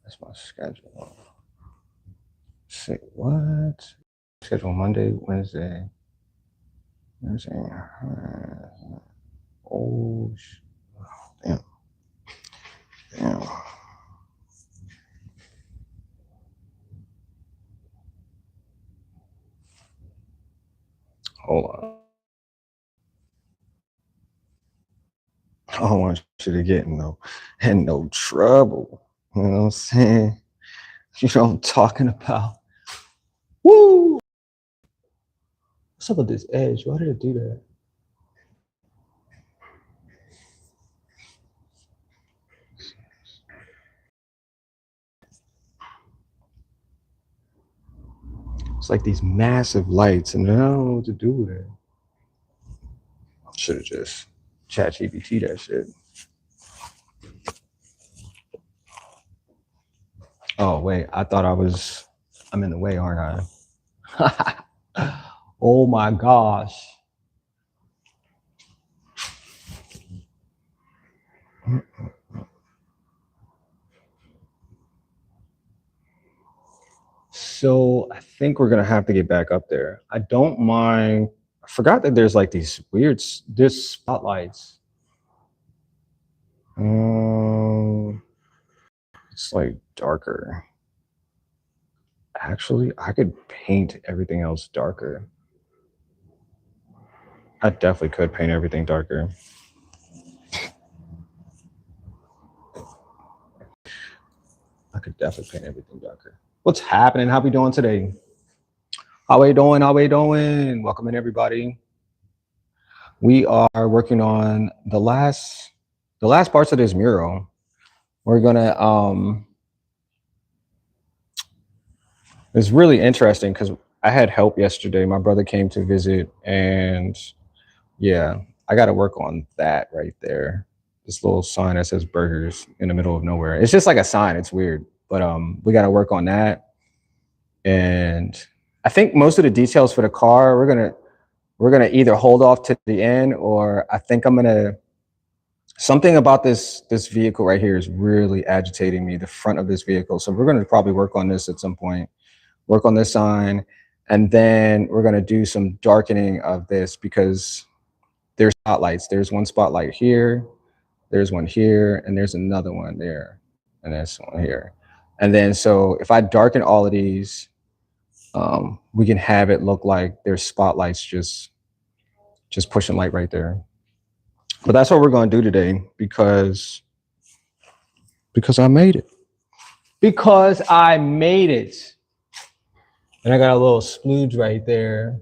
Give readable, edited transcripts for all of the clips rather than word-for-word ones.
That's my schedule. Say what? Schedule Monday, Wednesday. Oh, damn. Damn. Hold on. I don't want you to get in no trouble. You know what I'm saying? You know what I'm talking about. Woo! What's up with this edge? Why did it do that? It's like these massive lights, and I don't know what to do with it. Should have just ChatGPT that shit. Oh wait, I thought I'm in the way, aren't I? Oh my gosh. So I think we're gonna have to get back up there. I don't mind. I forgot that there's like these weird this spotlights. It's like darker. Actually, I could paint everything else darker. I definitely could paint everything darker. I could definitely paint everything darker. What's happening? How we doing today? How we doing? How we doing? Welcome in, everybody. We are working on the last parts of this mural. We're gonna it's really interesting because I had help yesterday. My brother came to visit, and yeah, I got to work on that right there. This little sign that says burgers in the middle of nowhere. It's just like a sign. It's weird, but we got to work on that. And I think most of the details for the car, we're gonna either hold off to the end, or I think I'm gonna. Something about this vehicle right here is really agitating me. The front of this vehicle, so we're gonna probably work on this at some point. Work on this sign, and then we're gonna do some darkening of this because there's spotlights. There's one spotlight here, there's one here, and there's another one there, and there's one here. And then so if I darken all of these, we can have it look like there's spotlights just pushing light right there. But that's what we're gonna do today because I made it. Because I made it. And I got a little splooge right there,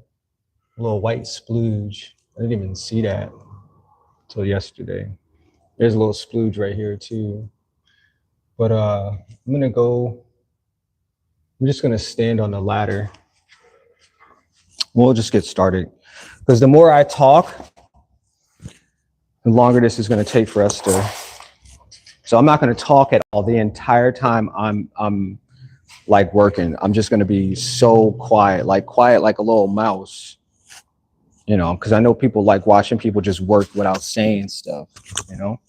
a little white splooge. I didn't even see that until yesterday. There's a little splooge right here too. But I'm just gonna stand on the ladder. We'll just get started. Because the more I talk, the longer this is gonna take for us to. So I'm not gonna talk at all the entire time I'm like working. I'm just gonna be so quiet like a little mouse. You know, because I know people like watching people just work without saying stuff, you know?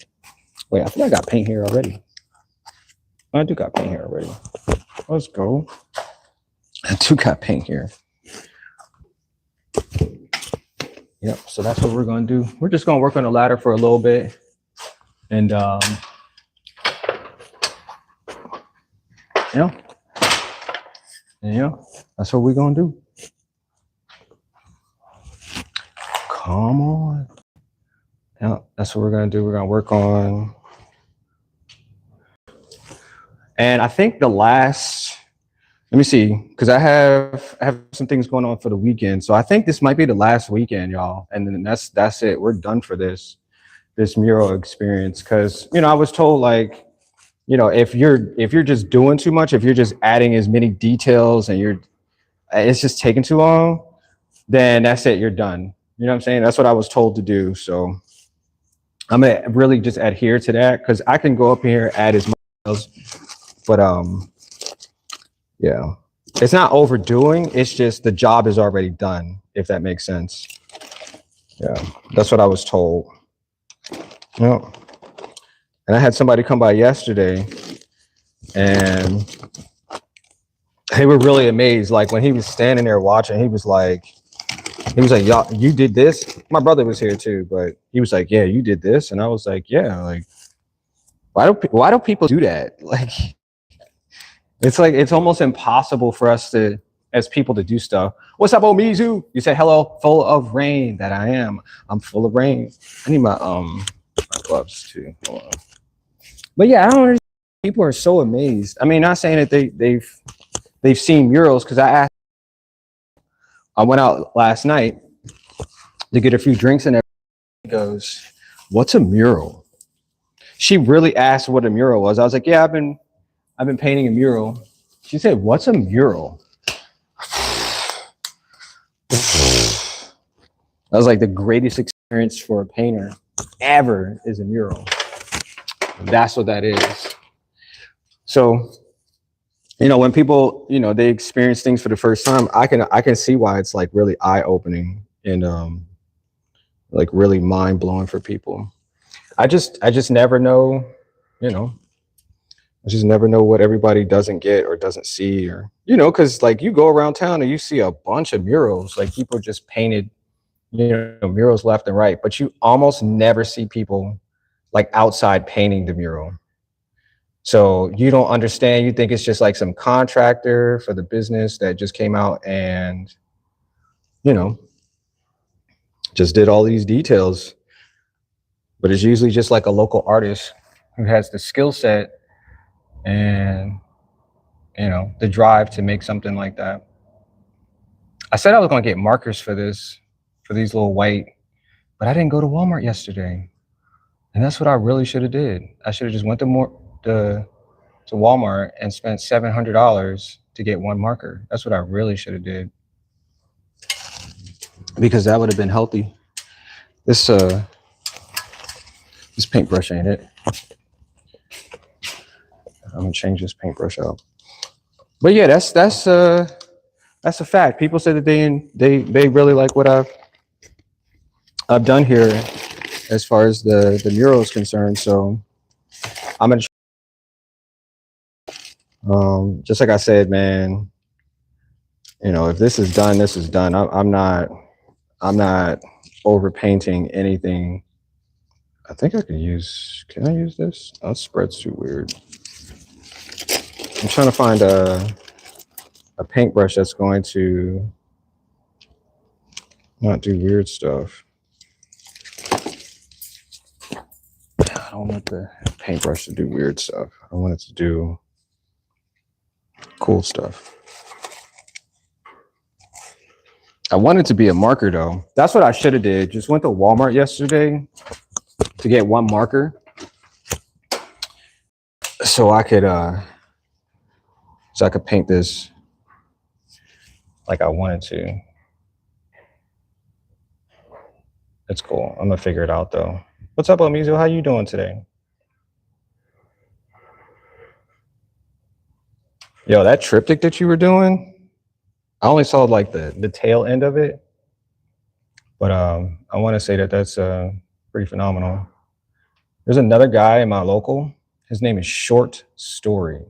Wait, I think I got paint here already. I do got paint here already. Let's go. I do got paint here. Yep, so that's what we're gonna do. We're just gonna work on the ladder for a little bit. And yeah, that's what we're gonna do. Come on. Yeah, that's what we're gonna do. We're gonna work on. And I think the last, let me see, because I have some things going on for the weekend. So I think this might be the last weekend, y'all. And then that's it. We're done for this mural experience. Because, you know, I was told, like, you know, if you're just doing too much, if you're just adding as many details and it's just taking too long, then that's it, you're done. You know what I'm saying? That's what I was told to do. So I'm gonna really just adhere to that, because I can go up here, add as much else, but yeah. It's not overdoing. It's just the job is already done, if that makes sense. Yeah, that's what I was told. Yeah. And I had somebody come by yesterday, and they were really amazed. Like when he was standing there watching, he was like, y'all, you did this. My brother was here too, but he was like, yeah, you did this, and I was like, yeah, like why do people do that? Like it's almost impossible for us to as people to do stuff. What's up, Omizu? You said hello, full of rain. That I am. I'm full of rain. I need my gloves too. Hold on. But yeah, I don't understand. People are so amazed. I mean, not saying that they've seen murals because I went out last night to get a few drinks and everything. He goes, "What's a mural?" She really asked what a mural was. I was like, "Yeah, I've been painting a mural." She said, "What's a mural?" That was like the greatest experience for a painter ever is a mural. That's what that is. So, when people, they experience things for the first time, I can see why it's like really eye opening and like really mind blowing for people. I just never know, you know, I just never know what everybody doesn't get or doesn't see, or because like you go around town and you see a bunch of murals, like people just painted, murals left and right, but you almost never see people like outside painting the mural. So you don't understand. You think it's just like some contractor for the business that just came out and, you know, just did all these details. But it's usually just like a local artist who has the skill set and, the drive to make something like that. I said I was going to get markers for these little white, but I didn't go to Walmart yesterday. And that's what I really should have did. I should have just went to Walmart and spent $700 to get one marker. That's what I really should have did, because that would have been healthy. This paintbrush ain't it. I'm gonna change this paintbrush out. But yeah, that's a fact. People say that they really like what I've done here as far as the mural is concerned. So I'm gonna just like I said, man. If this is done, this is done. I'm not over painting anything. I think I can I use this? Oh, spread's too weird. I'm trying to find a paintbrush that's going to not do weird stuff. I don't want the paintbrush to do weird stuff. I want it to do cool stuff. I want it to be a marker though. That's what I should have did. Just went to Walmart yesterday to get one marker so I could paint this like I wanted to. It's cool. I'm gonna figure it out though. What's up, Omizu? How you doing today? Yo, that triptych that you were doing, I only saw like the tail end of it, but I want to say that that's pretty phenomenal. There's another guy in my local. His name is Short Story.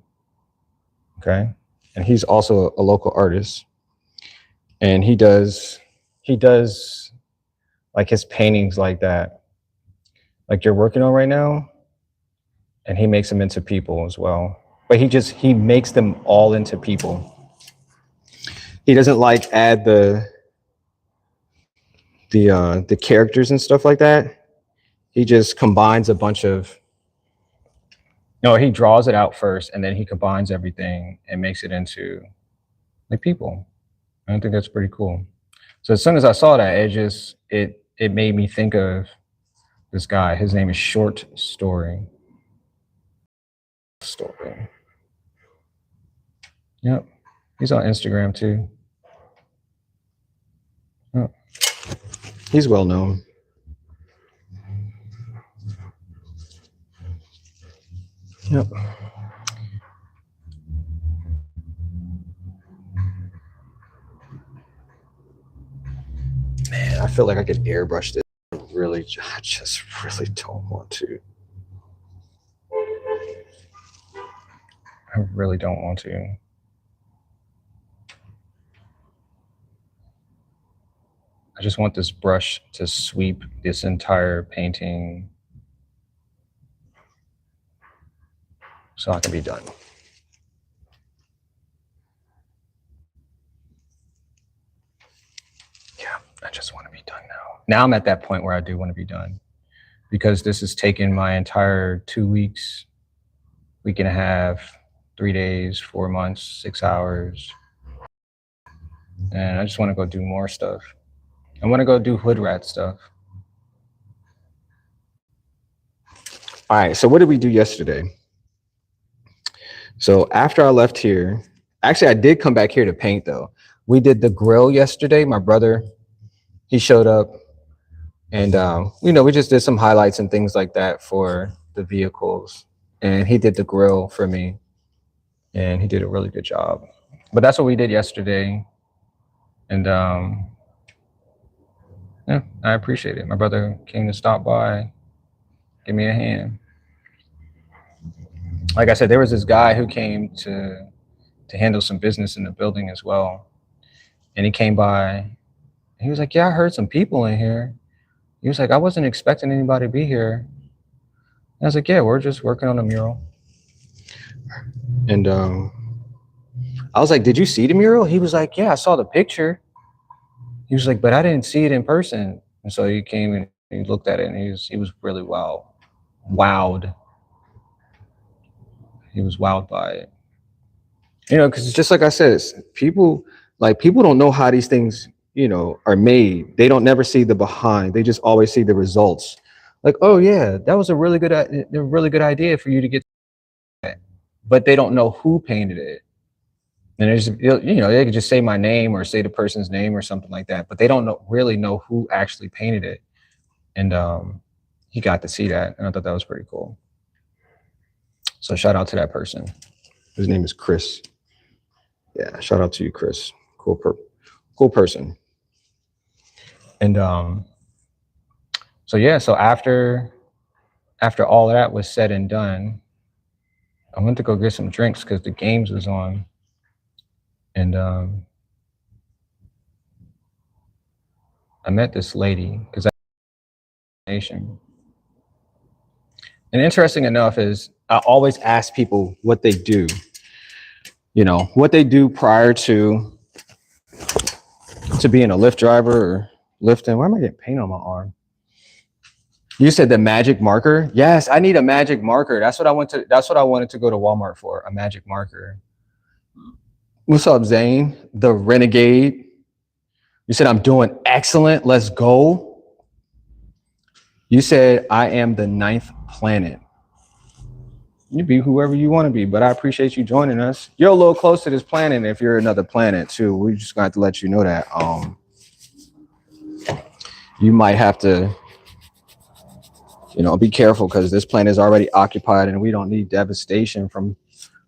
Okay, and he's also a local artist, and he does like his paintings like that, like you're working on right now, and he makes them into people as well. But he makes them all into people. He doesn't like add the characters and stuff like that. He just combines a bunch of. No, he draws it out first, and then he combines everything and makes it into like people. I think that's pretty cool. So as soon as I saw that, it made me think of this guy. His name is Short Story. Story. Yep, he's on Instagram too. Yep. He's well known. Yep. I feel like I could airbrush this. I just really don't want to. I really don't want to. I just want this brush to sweep this entire painting so I can be done. Yeah, I just want to be done now. Now I'm at that point where I do want to be done because this has taken my entire 2 weeks, week and a half, 3 days, 4 months, 6 hours. And I just want to go do more stuff. I want to go do hood rat stuff. All right, so what did we do yesterday? So after I left here, actually I did come back here to paint though. We did the grill yesterday. My brother, he showed up and we just did some highlights and things like that for the vehicles. And he did the grill for me and he did a really good job. But that's what we did yesterday. And yeah, I appreciate it. My brother came to stop by, give me a hand. Like I said, there was this guy who came to handle some business in the building as well. And he came by and he was like, yeah, I heard some people in here. He was like, I wasn't expecting anybody to be here. And I was like, yeah, we're just working on a mural. And I was like, did you see the mural? He was like, yeah, I saw the picture. He was like, but I didn't see it in person. And so he came and he looked at it and he was really wowed. He was wowed by it. Because it's just like I said, people don't know how these things, are made. They don't never see the behind. They just always see the results. Like, oh yeah, that was a really good idea for you to get that. But they don't know who painted it. And they could just say my name or say the person's name or something like that, but they don't really know who actually painted it. And he got to see that, and I thought that was pretty cool. So shout out to that person. His name is Chris. Yeah, shout out to you, Chris. Cool person. And so yeah, so after all of that was said and done, I went to go get some drinks because the games was on. And I met this lady because and interesting enough is I always ask people what they do, what they do prior to being a Lyft driver or lifting. Why am I getting paint on my arm? You said the magic marker. Yes, I need a magic marker. That's what I wanted to go to Walmart for, a magic marker. What's up, Zane? The Renegade. You said I'm doing excellent. Let's go. You said I am the 9th planet. You be whoever you want to be, but I appreciate you joining us. You're a little close to this planet if you're another planet too. We just got to let you know that. You might have to, be careful because this planet is already occupied and we don't need devastation from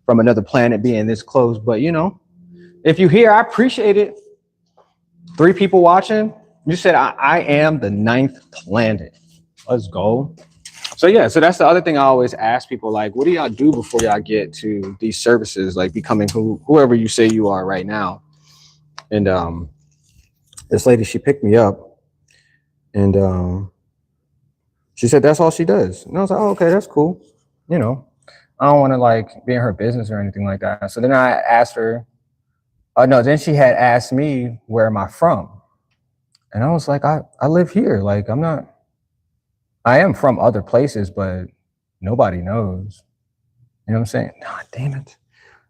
another planet being this close. But if you're here, I appreciate it. 3 people watching. You said I am the 9th planet. Let's go. So yeah, so that's the other thing I always ask people, like, what do y'all do before y'all get to these services, like becoming whoever you say you are right now? And this lady, she picked me up and she said that's all she does. And I was like, oh, okay, that's cool. I don't want to be in her business or anything like that. So then I asked her, then she had asked me, where am I from? And I was like, I live here. Like, I am from other places, but nobody knows. You know what I'm saying? Nah, damn it.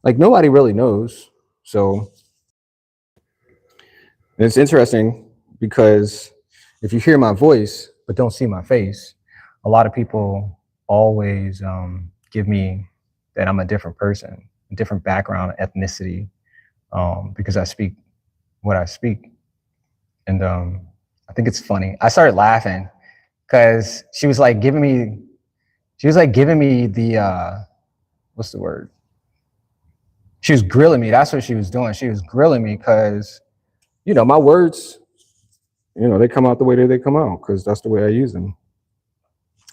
Like, nobody really knows. So it's interesting because if you hear my voice but don't see my face, a lot of people always give me that I'm a different person, a different background, ethnicity, because I speak what I speak. And I think it's funny. I started laughing because she was giving me the, what's the word? She was grilling me. That's what she was doing. She was grilling me because, my words they come out the way that they come out because that's the way I use them.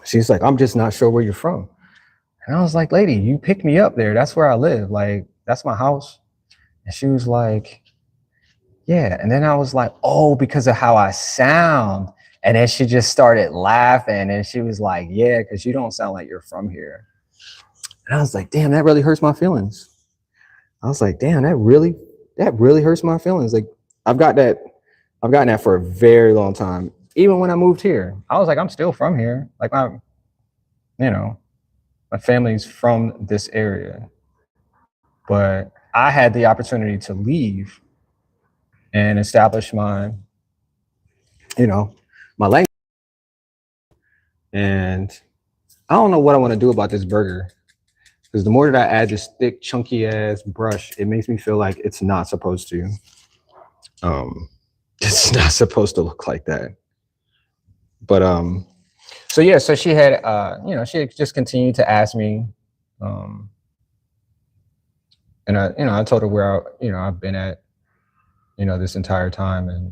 She's like, I'm just not sure where you're from. And I was like, lady, you picked me up there. That's where I live. Like, that's my house. And she was like, yeah. And then I was like, oh, because of how I sound. And then she just started laughing and she was like, yeah, because you don't sound like you're from here. And I was like, damn, that really hurts my feelings. I was like, damn, that really hurts my feelings. Like, I've gotten that for a very long time. Even when I moved here, I was like, I'm still from here. Like, you know, my family's from this area. But I had the opportunity to leave and establish my language. And I don't know what I want to do about this burger. Because the more that I add this thick, chunky ass brush, it makes me feel like it's not supposed to. It's not supposed to look like that. But so yeah, so she had she had just continued to ask me, and I told her where I've been at, this entire time, and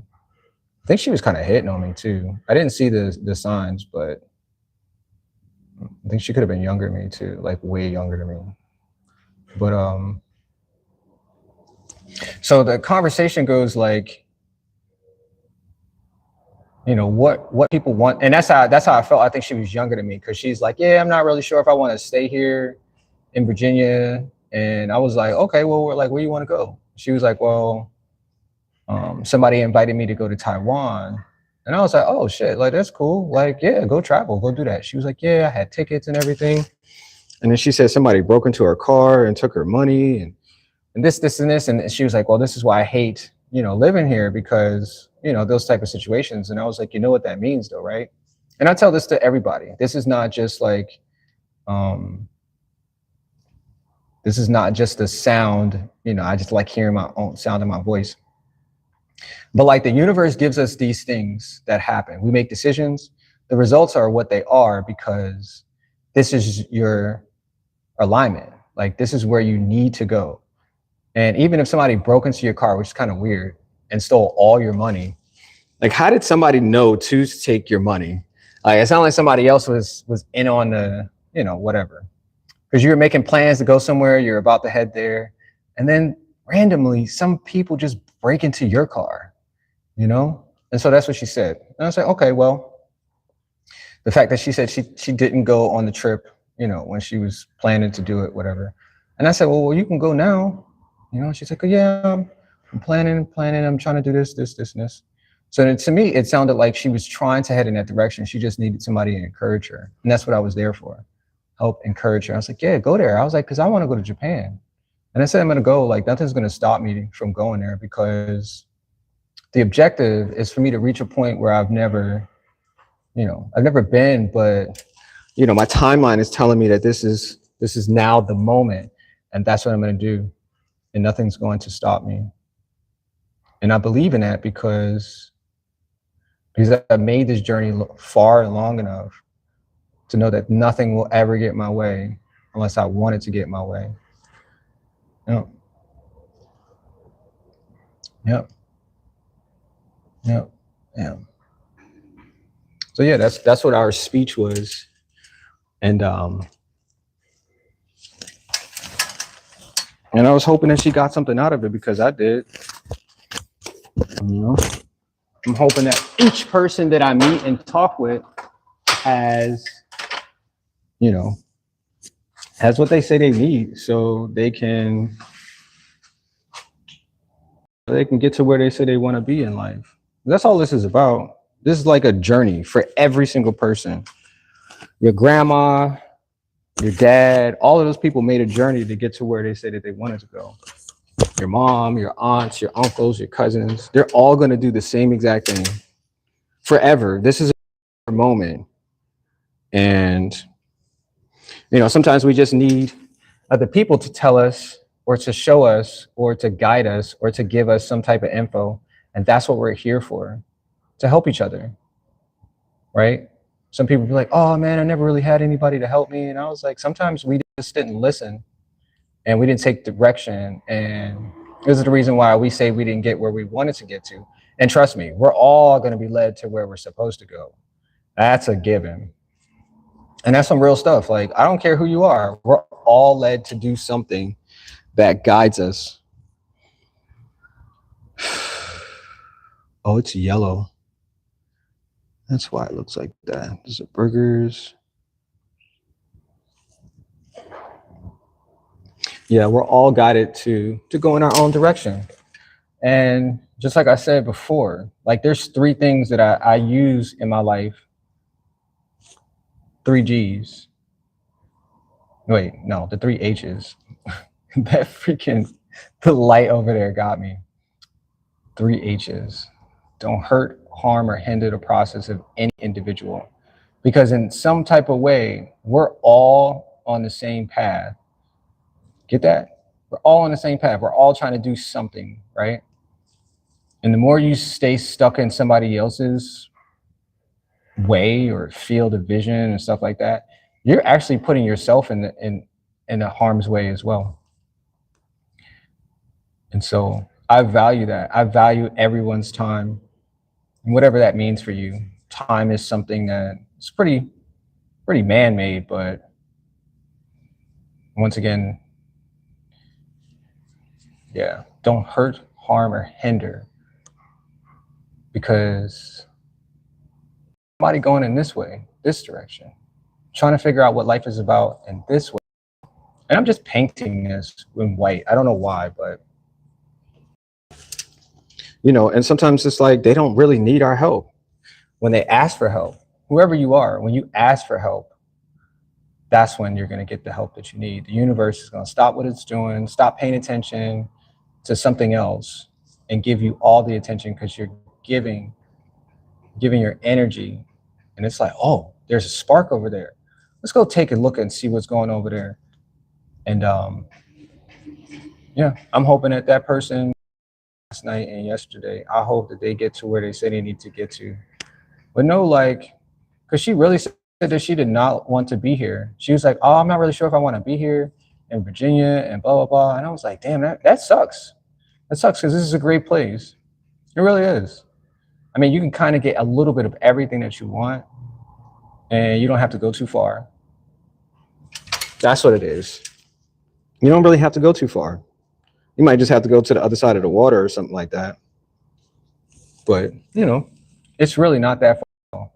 I think she was kind of hitting on me too. I didn't see the signs, but I think she could have been younger than me too, like way younger than me. But so the conversation goes like, what people want, and that's how I felt. I think she was younger than me because she's like, yeah, I'm not really sure if I want to stay here in Virginia. And I was like, okay, well, where do you want to go? She was like, well, somebody invited me to go to Taiwan. And I was like, oh shit, like that's cool. Like, yeah, go travel, go do that. She was like, yeah, I had tickets and everything. And then she said somebody broke into her car and took her money and this and this. And she was like, well, this is why I hate, living here because, those type of situations. And I was like, you know what that means though, right? And I tell this to everybody. This is not just like, this is not just the sound, I just like hearing my own sound in my voice. But like the universe gives us these things that happen. We make decisions. The results are what they are because this is your alignment. Like this is where you need to go. And even if somebody broke into your car, which is kind of weird, and stole all your money, like how did somebody know to take your money? Like it's not like somebody else was in on the, whatever. Because you were making plans to go somewhere, you're about to head there, and then randomly some people just break into your car, And so that's what she said. And I was like, okay, well, the fact that she said she didn't go on the trip, when she was planning to do it, whatever. And I said, well, you can go now. She's like, oh, yeah, I'm planning. I'm trying to do this, and this. So to me, it sounded like she was trying to head in that direction. She just needed somebody to encourage her. And that's what I was there for, help encourage her. I was like, yeah, go there. I was like, because I want to go to Japan. And I said, I'm going to go. Like, nothing's going to stop me from going there because the objective is for me to reach a point where I've never been, but, my timeline is telling me that this is now the moment. And that's what I'm going to do. And nothing's going to stop me. And I believe in that because I made this journey far and long enough to know that nothing will ever get my way unless I want it to get my way. Yep. So yeah, that's what our speech was. And I was hoping that she got something out of it because I did. I'm hoping that each person that I meet and talk with has what they say they need so they can get to where they say they want to be in life. That's all this is about. This is like a journey for every single person. Your grandma, your dad, all of those people made a journey to get to where they say that they wanted to go. Your mom, your aunts, your uncles, your cousins, they're all going to do the same exact thing forever. This is a moment. And, sometimes we just need other people to tell us or to show us or to guide us or to give us some type of info. And that's what we're here for, to help each other. Right? Some people be like, oh man, I never really had anybody to help me. And I was like, sometimes we just didn't listen and we didn't take direction. And this is the reason why we say we didn't get where we wanted to get to. And trust me, we're all going to be led to where we're supposed to go. That's a given. And that's some real stuff. Like, I don't care who you are, we're all led to do something that guides us. Oh, it's yellow. That's why it looks like that. These are burgers. Yeah, we're all guided to go in our own direction. And just like I said before, like there's three things that I use in my life. 3 G's. Wait, no, the 3 H's. That freaking, the light over there got me. 3 H's. Don't hurt, harm, or hinder the process of any individual. Because in some type of way, we're all on the same path. Get that? We're all on the same path. We're all trying to do something, right? And the more you stay stuck in somebody else's way or field of vision and stuff like that, you're actually putting yourself in a harm's way as well. And so I value that. I value everyone's time, and whatever that means for you. Time is something that it's pretty man-made, but once again, yeah, don't hurt, harm, or hinder, because somebody going in this way, this direction, trying to figure out what life is about in this way. And I'm just painting this in white. I don't know why, but and sometimes it's like they don't really need our help. When they ask for help, whoever you are, when you ask for help, that's when you're going to get the help that you need. The universe is going to stop what it's doing, stop paying attention to something else, and give you all the attention, because you're giving your energy. And it's like, oh, there's a spark over there. Let's go take a look and see what's going over there. And yeah, I'm hoping that person last night and yesterday, I hope that they get to where they say they need to get to. But no, like, because she really said that she did not want to be here. She was like, oh, I'm not really sure if I want to be here in Virginia and blah, blah, blah. And I was like, damn, that sucks. That sucks, because this is a great place. It really is. I mean, you can kind of get a little bit of everything that you want, and you don't have to go too far. That's what it is. You don't really have to go too far. You might just have to go to the other side of the water or something like that. But, it's really not that far.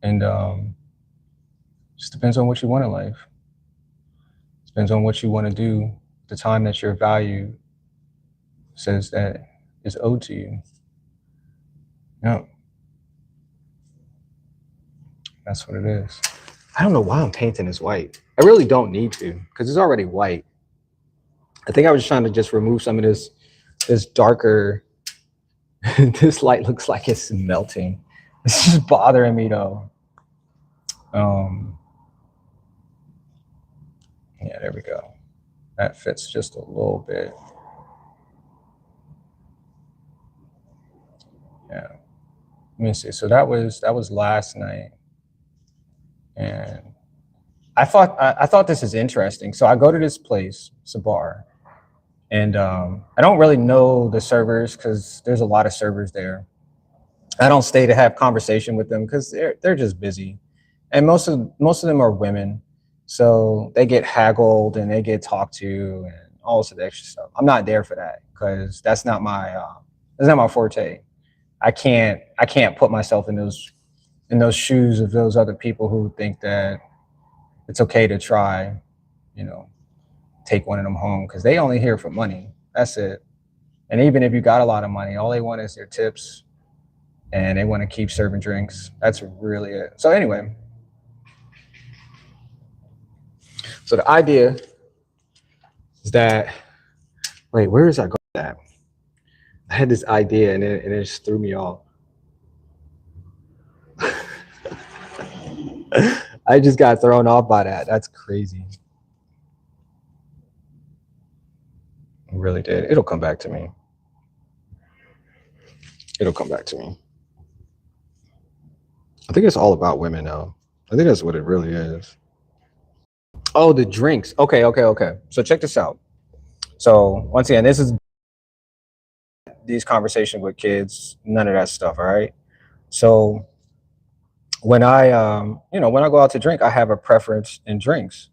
And just depends on what you want in life. Depends on what you want to do. The time that your value says that is owed to you. Yeah. That's what it is. I don't know why I'm painting this white. I really don't need to, because it's already white. I think I was trying to just remove some of this darker. This light looks like it's melting. It's just bothering me though. Yeah, there we go. That fits just a little bit. Yeah. Let me see. So that was last night. And I thought this is interesting. So I go to this place, it's a bar, and I don't really know the servers, because there's a lot of servers there. I don't stay to have conversation with them, because they're just busy, and most of them are women, so they get haggled and they get talked to and all this extra stuff. I'm not there for that, because that's not my forte. I can't put myself in those shoes of those other people who think that it's okay to try, take one of them home, because they only here for money. That's it. And even if you got a lot of money, all they want is their tips, and they want to keep serving drinks. That's really it. So anyway, so the idea is that, wait, where is I going with that? I had this idea and it just threw me off. I just got thrown off by that. That's crazy. It really did. It'll come back to me. It'll come back to me. I think it's all about women now. I think that's what it really is. Oh, the drinks. Okay. So check this out. So once again, this is these conversations with kids, none of that stuff. All right. So when I when I go out to drink, I have a preference in drinks.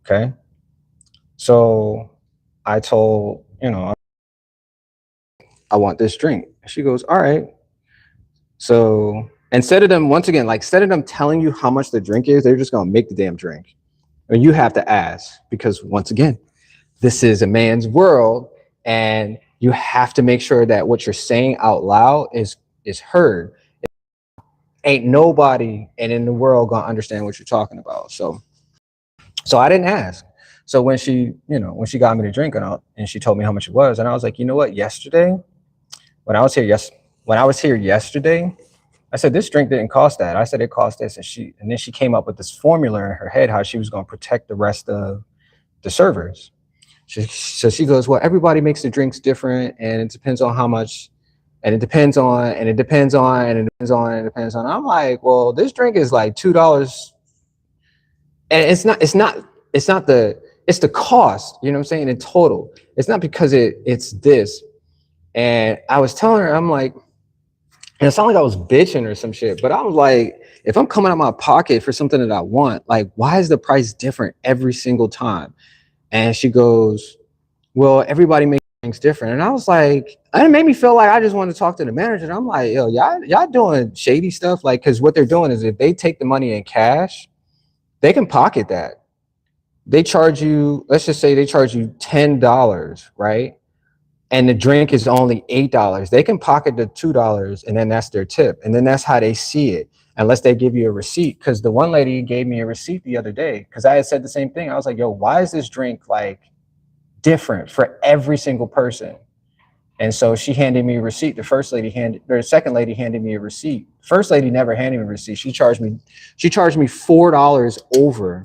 Okay. So I told, I want this drink. She goes, all right. So instead of them, once again, like instead of them telling you how much the drink is, they're just gonna make the damn drink. And you have to ask because once again, this is a man's world, and you have to make sure that what you're saying out loud is heard. Ain't nobody and in the world gonna understand what you're talking about. So I didn't ask. So when she got me to drink and she told me how much it was, and I was like, you know what? Yesterday, when I was here, when I was here yesterday, I said this drink didn't cost that. I said it cost this, and then she came up with this formula in her head how she was going to protect the rest of the servers. So she goes, well, everybody makes the drinks different, and it depends on how much, and it depends on, and it depends on, and it depends on, and it depends on. I'm like, well, this drink is like $2, and it's the cost. You know what I'm saying? In total, it's not because it's this. And I was telling her, I'm like, and it sounded like I was bitching or some shit, but I was like, if I'm coming out of my pocket for something that I want, like, why is the price different every single time? And she goes, well, everybody makes things different. And I was like, and it made me feel like I just wanted to talk to the manager. And I'm like, yo, y'all doing shady stuff. Like, cause what they're doing is if they take the money in cash, they can pocket that. They charge you, let's just say they charge you $10, right? And the drink is only $8. They can pocket the $2, and then that's their tip. And then that's how they see it, unless they give you a receipt. Because the one lady gave me a receipt the other day, because I had said the same thing. I was like, yo, why is this drink like different for every single person? And so she handed me a receipt. The second lady handed me a receipt. First lady never handed me a receipt. She charged me $4 over.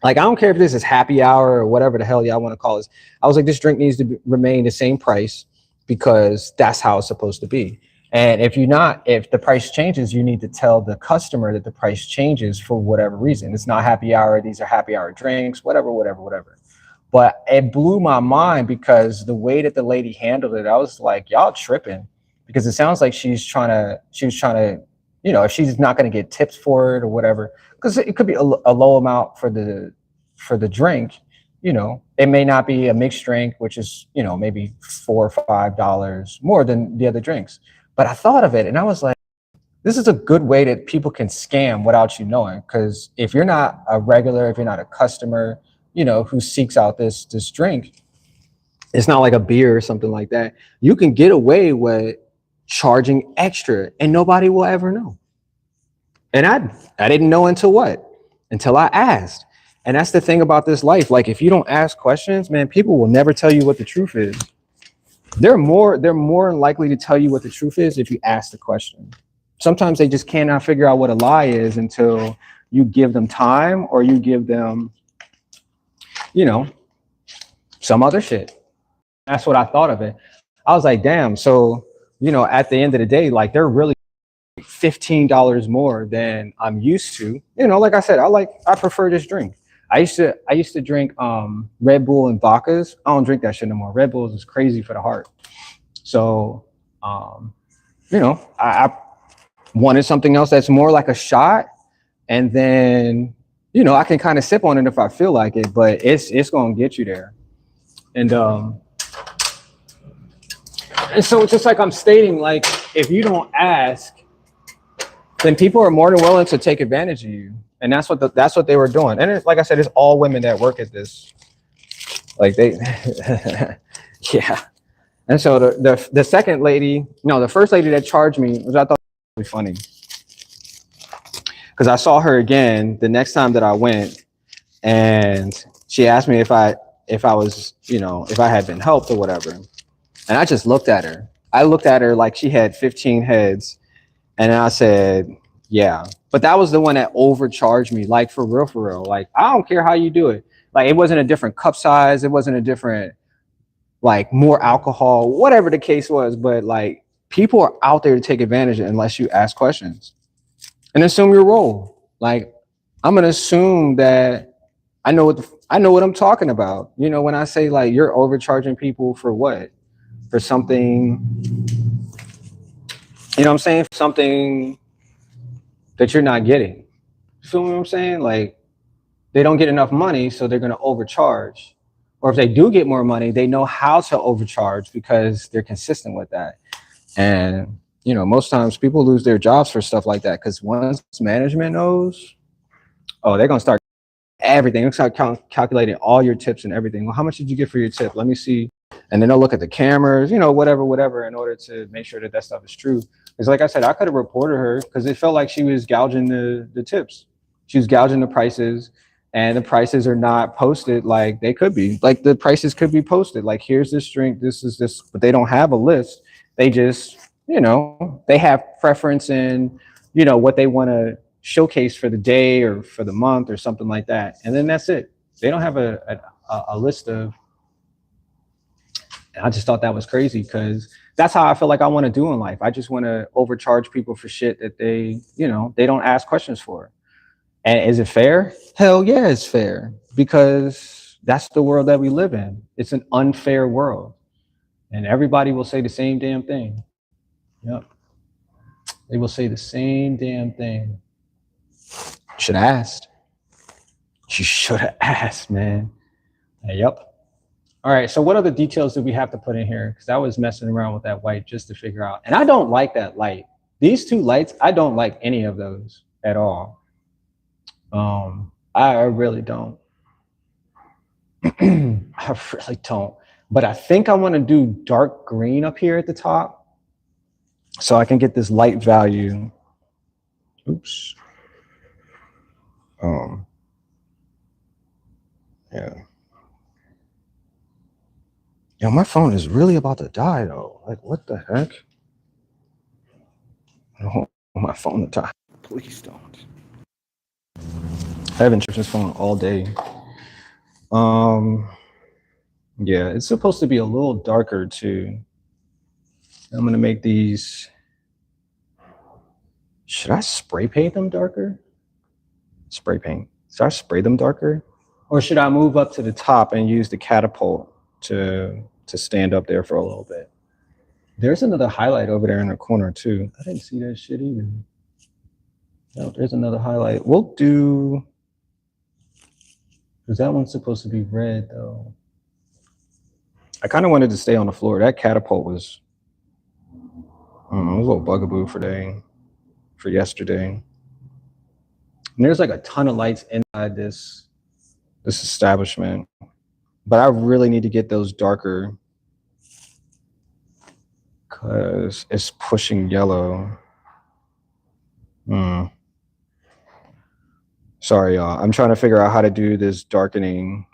Like, I don't care if this is happy hour or whatever the hell y'all want to call this. I was like, this drink needs to remain the same price because that's how it's supposed to be. And if the price changes, you need to tell the customer that the price changes for whatever reason. It's not happy hour. These are happy hour drinks, whatever. But it blew my mind because the way that the lady handled it, I was like, y'all tripping, because it sounds like she was trying to, if she's not going to get tips for it or whatever, because it could be a low amount for the drink. It may not be a mixed drink, which is, maybe $4 or $5 more than the other drinks. But I thought of it and I was like, this is a good way that people can scam without you knowing. Because if you're not a regular, if you're not a customer, who seeks out this drink, it's not like a beer or something like that. You can get away with charging extra and nobody will ever know. And I didn't know until I asked. And that's the thing about this life. Like, if you don't ask questions, man, people will never tell you what the truth is. They're more likely to tell you what the truth is if you ask the question. Sometimes they just cannot figure out what a lie is until you give them time or you give them, some other shit. That's what I thought of it. I was like, damn. So, at the end of the day, like, they're really $15 more than I'm used to. Like I said, I prefer this drink. I used to drink Red Bull and vodkas. I don't drink that shit no more. Red Bulls is crazy for the heart. So I wanted something else that's more like a shot, and then I can kind of sip on it if I feel like it, but it's gonna get you there. And so just like I'm stating, like, if you don't ask, then people are more than willing to take advantage of you. And that's what they were doing. And like I said, it's all women that work at this. Like, they, yeah. And so the second lady, no, the first lady that charged me, which I thought was really funny, because I saw her again the next time that I went, and she asked me if I was, if I had been helped or whatever. And I just looked at her. I looked at her like she had 15 heads. And I said, yeah. But that was the one that overcharged me, like, for real. Like, I don't care how you do it. Like, it wasn't a different cup size. It wasn't a different, like, more alcohol, whatever the case was. But, like, people are out there to take advantage of it unless you ask questions and assume your role. Like, I'm going to assume that I know what I'm talking about. When I say, like, you're overcharging people for what? for something, you know what I'm saying? Something that you're not getting. You feel what I'm saying? Like they don't get enough money, so they're going to overcharge. Or if they do get more money, they know how to overcharge because they're consistent with that. And most times people lose their jobs for stuff like that because once management knows, oh, they're gonna start everything. They're gonna start calculating all your tips and everything. Well, how much did you get for your tip? Let me see. And then they'll look at the cameras, whatever, in order to make sure that stuff is true. Because, like I said, I could have reported her because it felt like she was gouging the tips. She was gouging the prices, and the prices are not posted like they could be. Like the prices could be posted. Like here's this drink, this is this, but they don't have a list. They just, they have preference in, what they want to showcase for the day or for the month or something like that. And then that's it. They don't have a list of. And I just thought that was crazy because that's how I feel like I want to do in life. I just want to overcharge people for shit that they don't ask questions for. And is it fair? Hell yeah, it's fair because that's the world that we live in. It's an unfair world. And everybody will say the same damn thing. Yep. They will say the same damn thing. Should have asked. You should have asked, man. Yep. All right. So what other details do we have to put in here? Because I was messing around with that white just to figure out. And I don't like that light. These two lights, I don't like any of those at all. I really don't. I really don't. But I think I want to do dark green up here at the top so I can get this light value. Oops. Yeah. Yo, my phone is really about to die though. Like, what the heck? I don't want my phone to die. Please don't. I haven't charged this phone all day. Yeah, it's supposed to be a little darker too. I'm gonna make these. Should I spray paint them darker? Spray paint. Should I spray them darker? Or should I move up to the top and use the catapult to stand up there for a little bit? There's another highlight over there in the corner too. I didn't see that shit either. No, there's another highlight. We'll do, because that one's supposed to be red though. I kind of wanted to stay on the floor. That catapult was, I don't know, it was a little bugaboo for yesterday. And there's like a ton of lights inside this establishment, but I really need to get those darker because it's pushing yellow. Sorry, y'all. I'm trying to figure out how to do this darkening.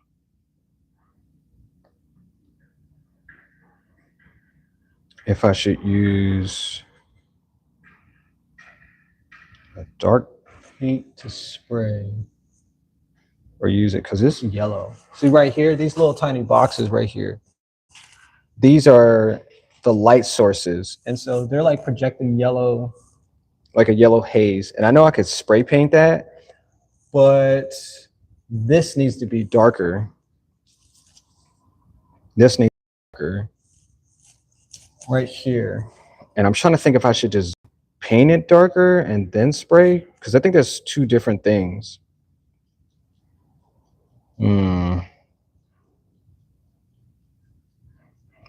If I should use a dark paint to spray or use it because it's yellow. See right here, these little tiny boxes right here. These are the light sources. And so they're like projecting yellow, like a yellow haze. And I know I could spray paint that, but this needs to be darker. This needs to be darker right here. And I'm trying to think if I should just paint it darker and then spray, because I think there's two different things. Let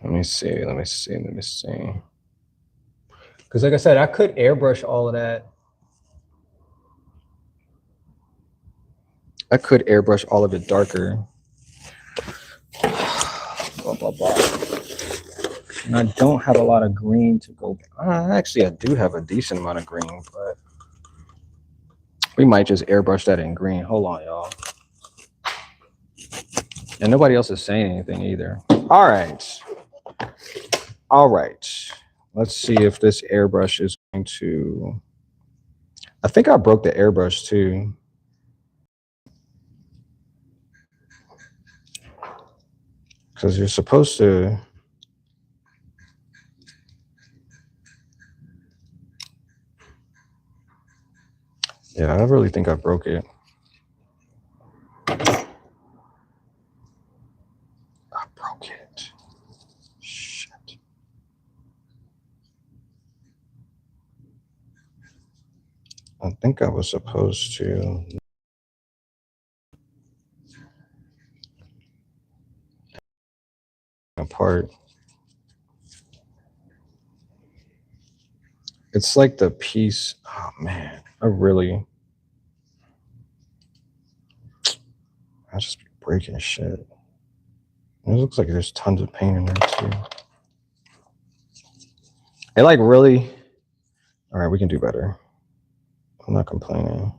me see. Because like I said, I could airbrush all of that. I could airbrush all of it darker. Blah, blah, blah. And I don't have a lot of green to go. Actually, I do have a decent amount of green, but we might just airbrush that in green. Hold on, y'all. And nobody else is saying anything either. All right. Let's see if this airbrush is going to. I think I broke the airbrush too. Because you're supposed to. Yeah, I really think I broke it. I broke it. Shit. I think I was supposed to. Apart. It's like the piece. Oh man, I just be breaking shit. It looks like there's tons of paint in there too. It like really. All right, we can do better. I'm not complaining.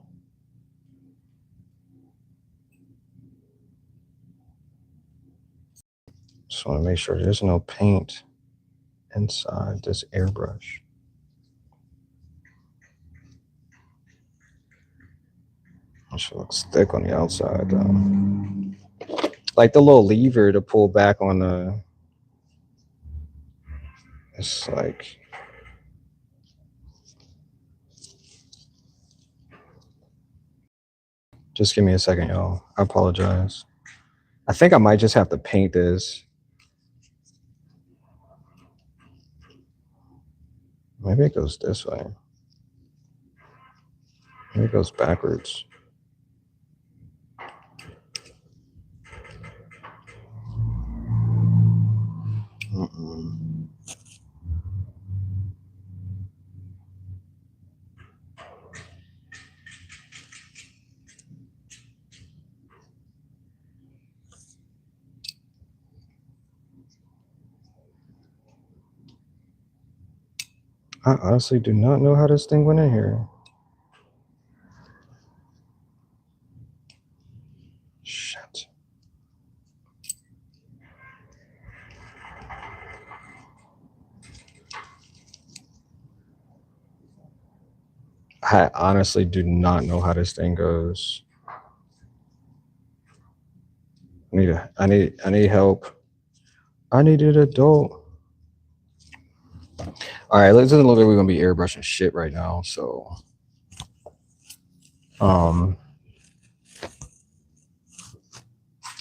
Just want to make sure there's no paint inside this airbrush. It looks thick on the outside though. Like the little lever to pull back on the. It's like. Just give me a second, y'all. I apologize. I think I might just have to paint this. Maybe it goes this way. Maybe it goes backwards. I honestly do not know how this thing went in here. Shit. I honestly do not know how this thing goes. I need help. I need an adult. All right, this isn't literally gonna be airbrushing shit right now, so I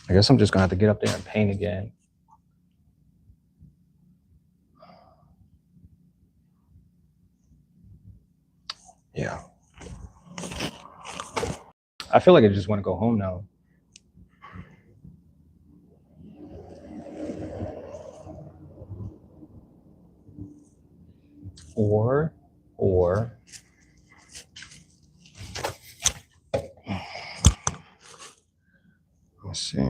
guess I'm just gonna have to get up there and paint again. Yeah. I feel like I just want to go home now. Or let's see,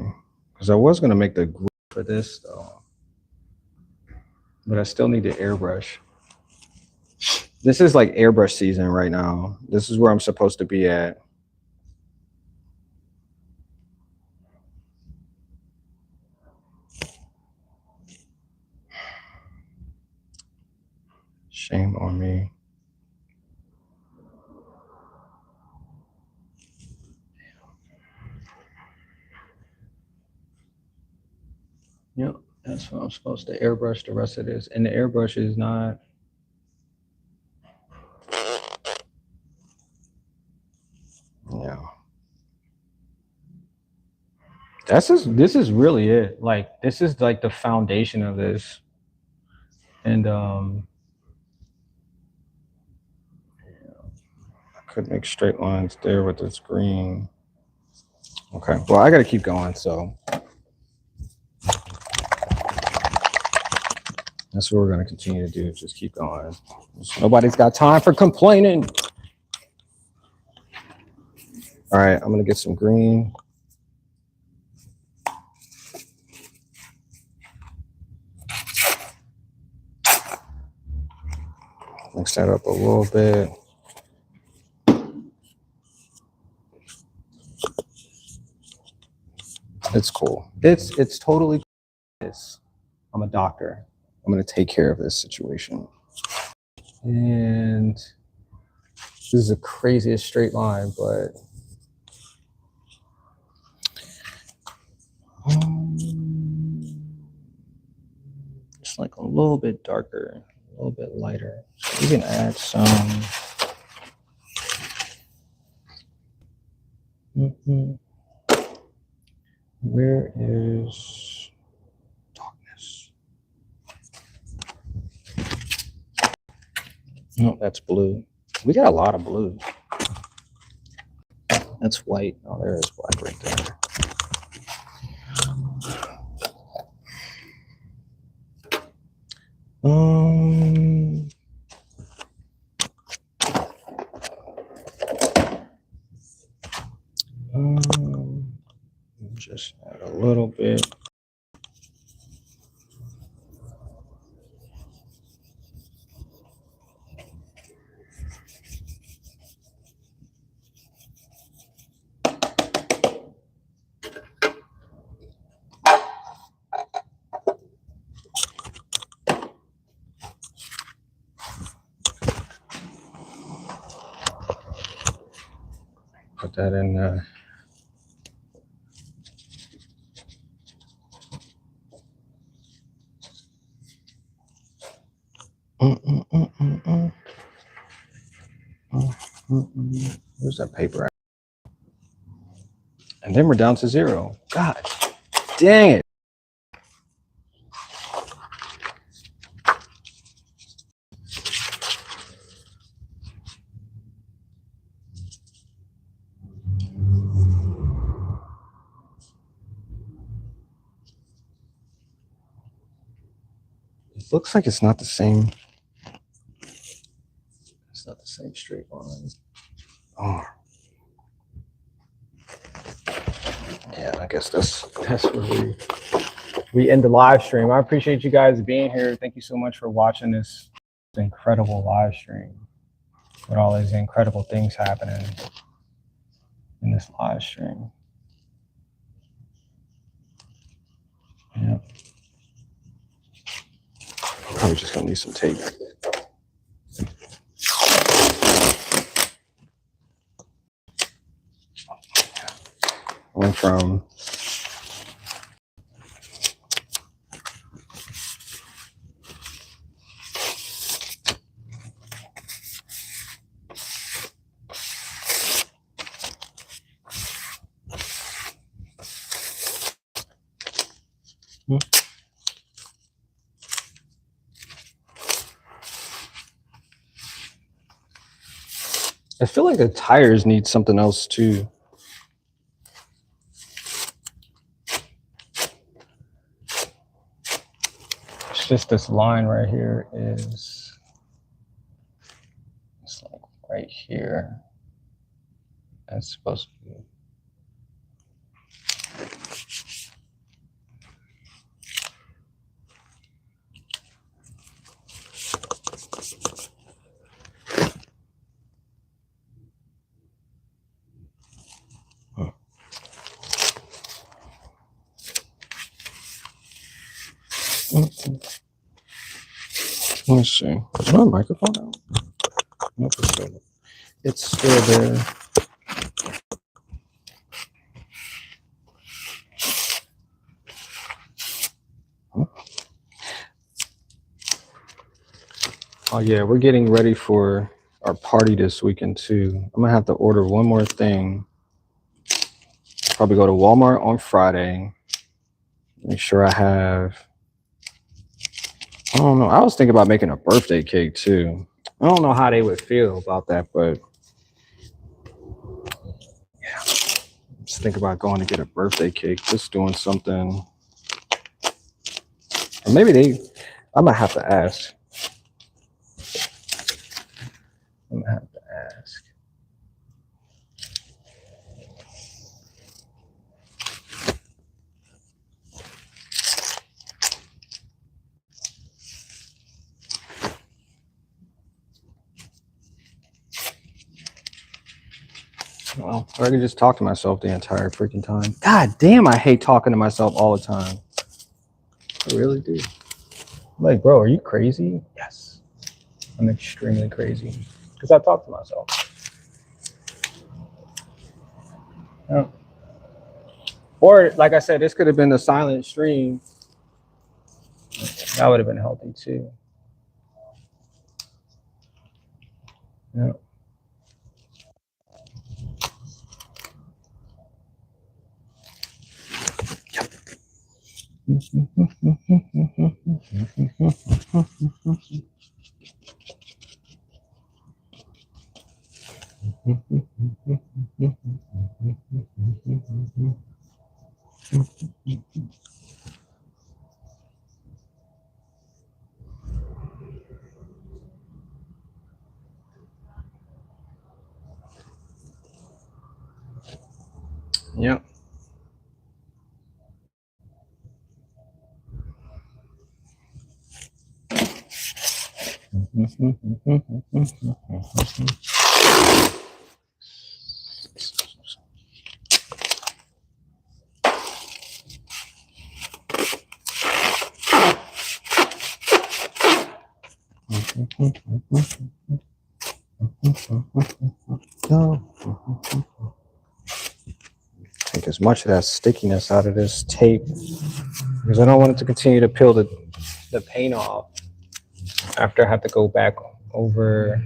because I was gonna make the group for this though, but I still need the airbrush. This is like airbrush season right now. This is where I'm supposed to be at. Shame on me. Yep, that's what I'm supposed to airbrush the rest of this. And the airbrush is not. Yeah. This is really it. Like this is like the foundation of this. And I could make straight lines there with this green. Okay, well I gotta keep going, so that's what we're gonna continue to do, just keep going. Nobody's got time for complaining. All right, I'm gonna get some green. Mix that up a little bit. It's cool. It's totally cool. I'm a doctor. I'm gonna take care of this situation. And this is the craziest straight line, but it's like a little bit darker, a little bit lighter. So we can add some. Where is darkness? No, that's blue. We got a lot of blue. That's white. Oh, there is black right there. Just add a little bit. Put that in there. Where's that paper at? And then we're down to 0. God dang it. It looks like it's not the same. It's not the same straight line. Oh. Yeah, I guess that's where we end the live stream. I appreciate you guys being here. Thank you so much for watching this incredible live stream with all these incredible things happening in this live stream. Yeah. Probably just gonna need some tape. Went from I feel like the tires need something else too. It's just this line right here is, it's like right here. That's supposed to be. Let's see. Is my microphone out? Nope, it's still there. Oh yeah, we're getting ready for our party this weekend too. I'm gonna have to order one more thing. Probably go to Walmart on Friday. Make sure I have. I don't know. I was thinking about making a birthday cake too. I don't know how they would feel about that, but yeah, just think about going to get a birthday cake. Just doing something, or maybe I might have to ask. I'm gonna have to ask. Well, or I can just talk to myself the entire freaking time. God damn, I hate talking to myself all the time. I really do. I'm like, bro, are you crazy? Yes, I'm extremely crazy because I talk to myself. Yeah. Or like I said, this could have been the silent stream. That would have been healthy too. Yeah. Yep. Take as much of that stickiness out of this tape because I don't want it to continue to peel the paint off after I have to go back over.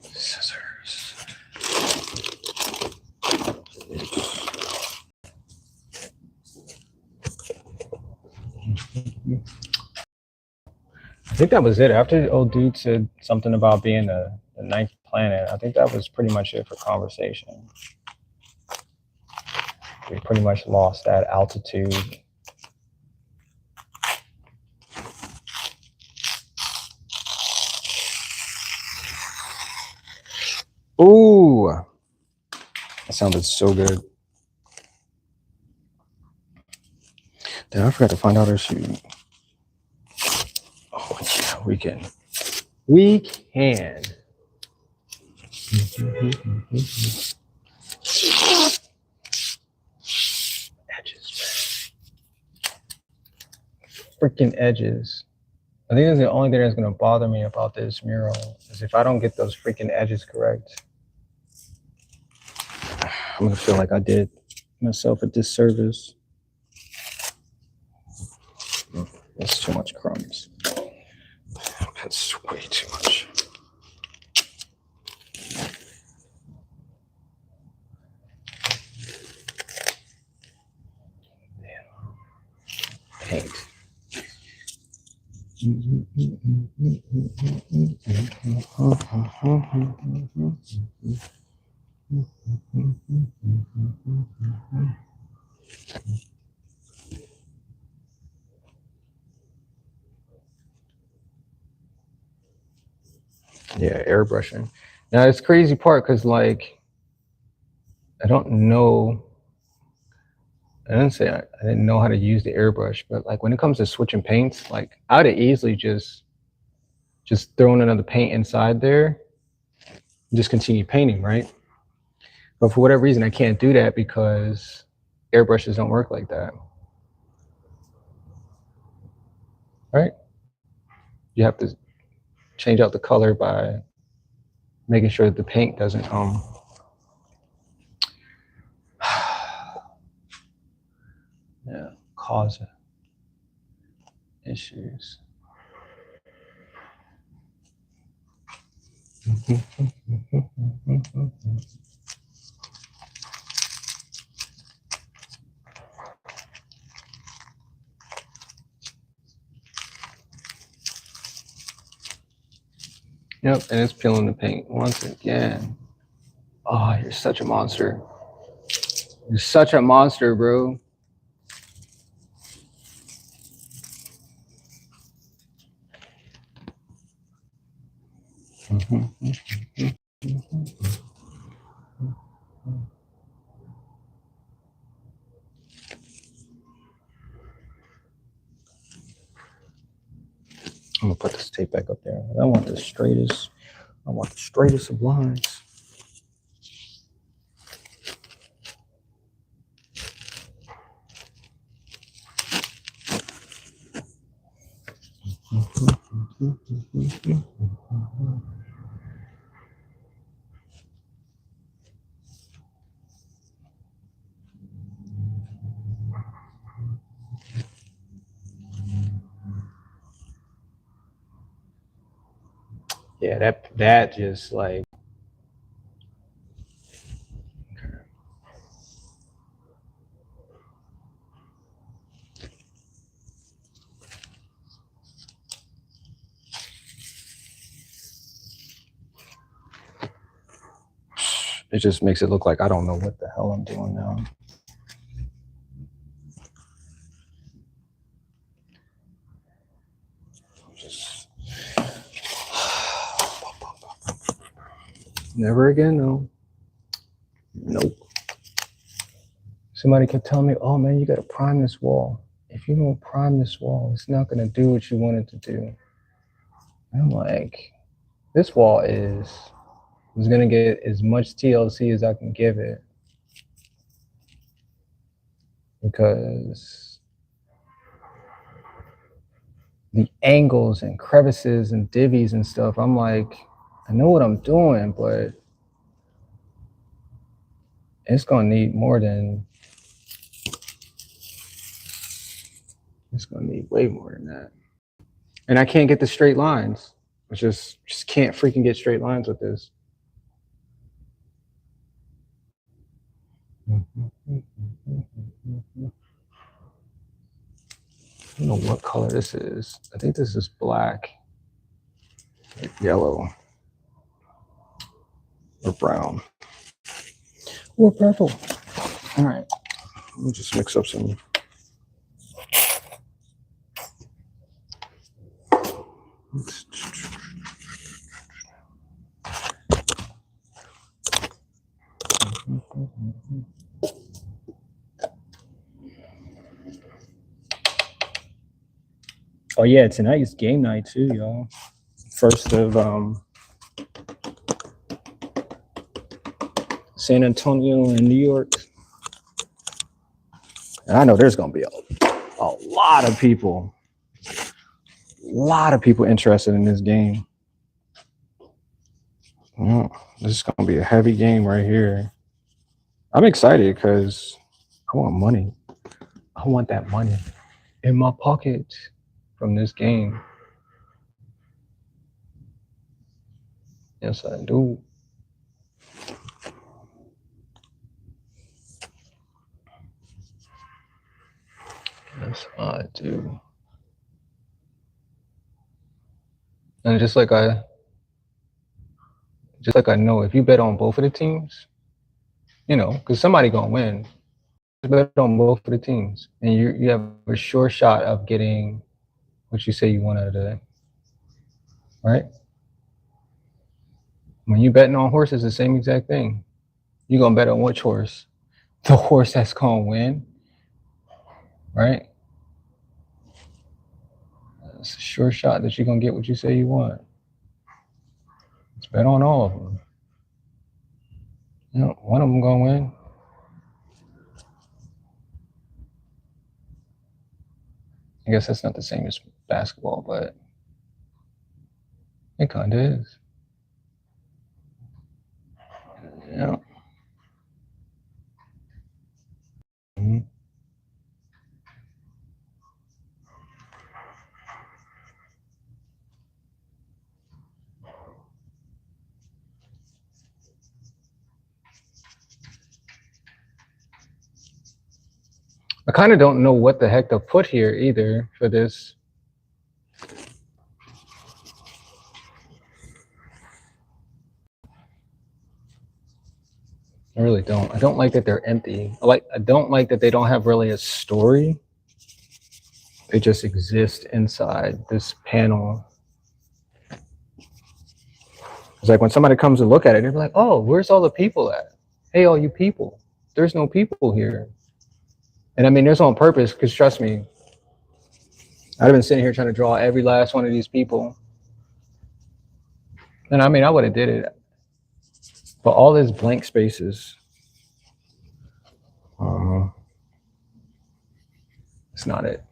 Scissors. I think that was it. After the old dude said something about being the ninth planet, I think that was pretty much it for conversation. We pretty much lost that altitude. Ooh, that sounded so good. Damn, I forgot to find out her shoe. Oh yeah, we can. We can. Edges, freaking edges. I think that's the only thing that's gonna bother me about this mural is if I don't get those freaking edges correct, I'm gonna feel like I did myself a disservice. That's too much crumbs. That's way too much. Paint. Yeah, airbrushing. Now it's crazy part because like I don't know. I didn't say I didn't know how to use the airbrush, but like when it comes to switching paints, like I'd have easily just thrown another paint inside there and just continue painting, right? But for whatever reason, I can't do that because airbrushes don't work like that, right? You have to change out the color by making sure that the paint doesn't yeah, cause issues. Yep, and it's peeling the paint once again. Oh, you're such a monster. You're such a monster, bro. I'm gonna put this tape back up there. I want the straightest. I want the straightest of lines. Yeah, that just like it just makes it look like I don't know what the hell I'm doing now. Just never again, no. Nope. Somebody kept telling me, "Oh man, you gotta prime this wall. If you don't prime this wall, it's not gonna do what you want it to do." And I'm like, this wall is gonna get as much TLC as I can give it, because the angles and crevices and divvies and stuff, I'm like, I know what I'm doing, but it's gonna need more than, it's gonna need way more than that. And I can't get the straight lines. I just can't freaking get straight lines with this. I don't know what color this is. I think this is black, yellow, or brown, or purple. All right, let me just mix up some. Oh yeah, tonight's game night too, y'all. First of San Antonio and New York. And I know there's gonna be a lot of people interested in this game. This is gonna be a heavy game right here. I'm excited because I want money. I want that money in my pocket from this game. Yes, I do. Yes, I do. And just like I know, if you bet on both of the teams, you know, because somebody gonna win. Just bet on both of the teams, and you have a sure shot of getting what you say you want out of that, right? When you betting on horses, the same exact thing. You gonna bet on which horse? The horse that's gonna win, right? It's a sure shot that you're gonna get what you say you want. Let's bet on all of them. You know, one of them gonna win. I guess that's not the same as basketball, but it kind of is. Yeah. Mm-hmm. I kind of don't know what the heck to put here either for this. I really don't. I don't like that they're empty. I don't like that they don't have really a story. They just exist inside this panel. It's like when somebody comes to look at it, they're like, "Oh, where's all the people at? Hey, all you people, there's no people here." And I mean, there's on purpose, because trust me, I'd have been sitting here trying to draw every last one of these people. And I mean, I would have did it, but all these blank spaces, it's not it.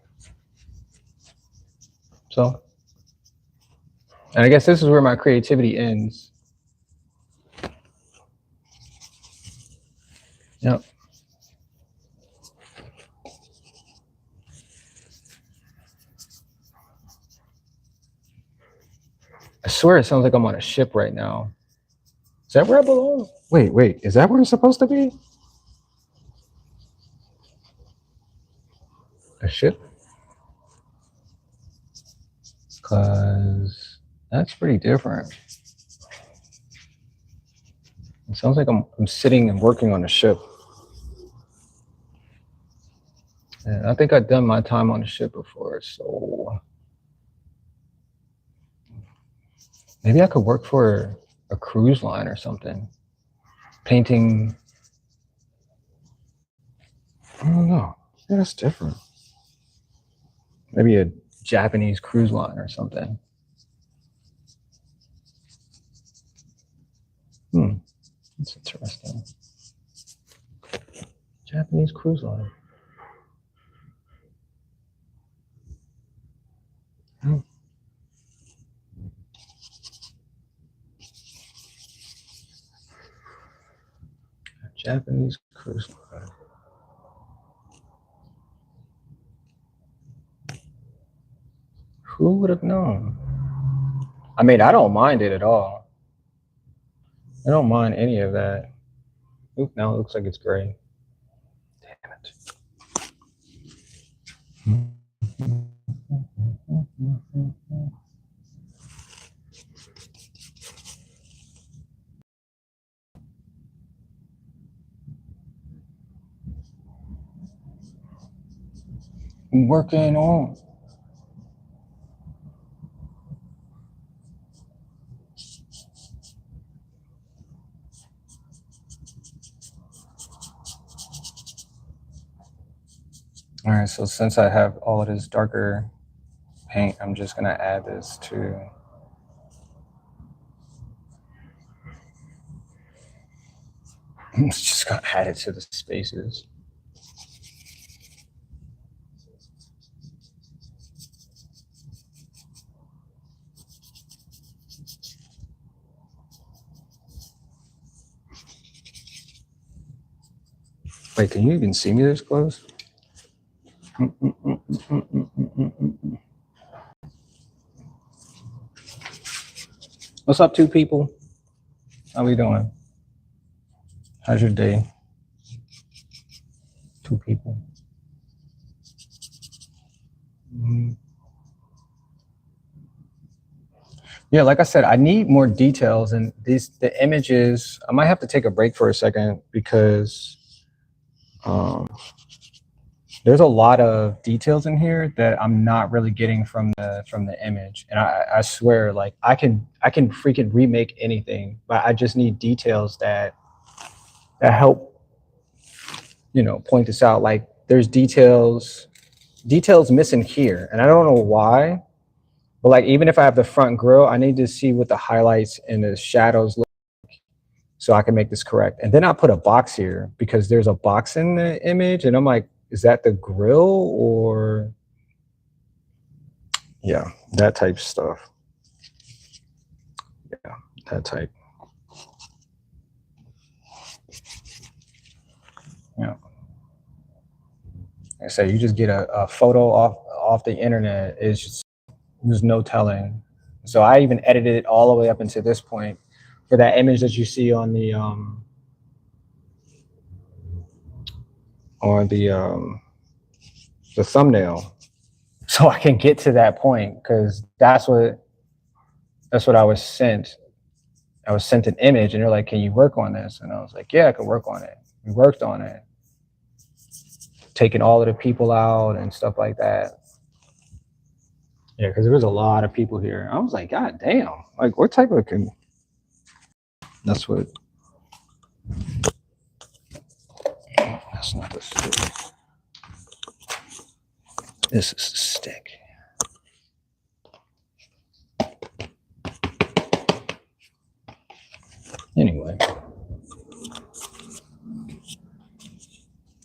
So, and I guess this is where my creativity ends. Yep. I swear it sounds like I'm on a ship right now. Is that where I belong? Wait, is that where it's supposed to be? A ship? Because that's pretty different. It sounds like I'm sitting and working on a ship. And I think I've done my time on a ship before, so maybe I could work for a cruise line or something. Painting. I don't know. Yeah, that's different. Maybe a Japanese cruise line or something. That's interesting. Japanese cruise line. Japanese cruise line. Who would have known? I mean, I don't mind it at all. I don't mind any of that. Oop, now it looks like it's gray. Damn it. I'm working on. All right, so since I have all of this darker paint, I'm just gonna add this to. I'm just gonna add it to the spaces. Wait, can you even see me this close? What's up, two people? How we doing? How's your day? Two people. Yeah, like I said, I need more details, and the images. I might have to take a break for a second because there's a lot of details in here that I'm not really getting from the image. And I swear, like I can freaking remake anything, but I just need details that help, point this out. Like there's details missing here, and I don't know why. But like even if I have the front grille, I need to see what the highlights and the shadows look like so I can make this correct. And then I put a box here because there's a box in the image, and I'm like, is that the grill or yeah, that type stuff. Yeah, that type. Yeah. Like I say, you just get a photo off the internet. It's just there's no telling. So I even edited it all the way up into this point for that image that you see on the thumbnail, so I can get to that point because that's what I was sent. I was sent an image, and they're like, "Can you work on this?" And I was like, "Yeah, I can work on it." We worked on it, taking all of the people out and stuff like that. Yeah, because there was a lot of people here. I was like, God damn! Like, what type of? That's what. That's not the stick. This is the stick. Anyway,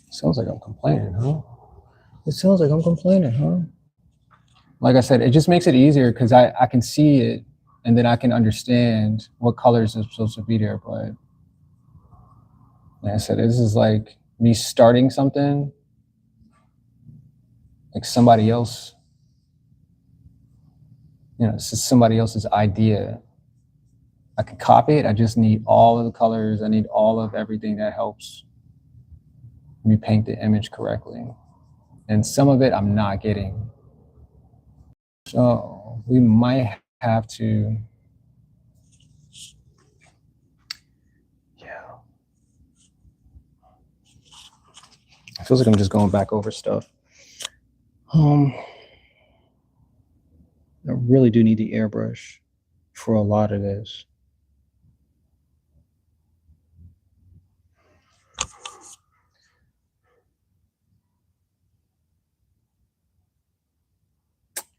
sounds like I'm complaining, huh? It sounds like I'm complaining, huh? Like I said, it just makes it easier because I can see it and then I can understand what colors are supposed to be there. But like I said, this is like me starting something, like somebody else You know, it's just somebody else's idea. I could copy it. I just need all of the colors. I need all of everything that helps me paint the image correctly. And some of it I'm not getting. So we might have to, yeah. It feels like I'm just going back over stuff. I really do need the airbrush for a lot of this.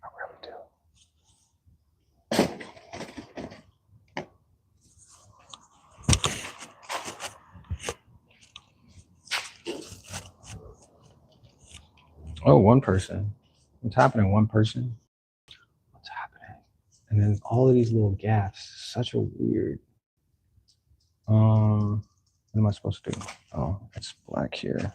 I really do. Oh, one person. What's happening? One person. What's happening? And then all of these little gaps. Such a weird. What am I supposed to do? Oh, it's black here.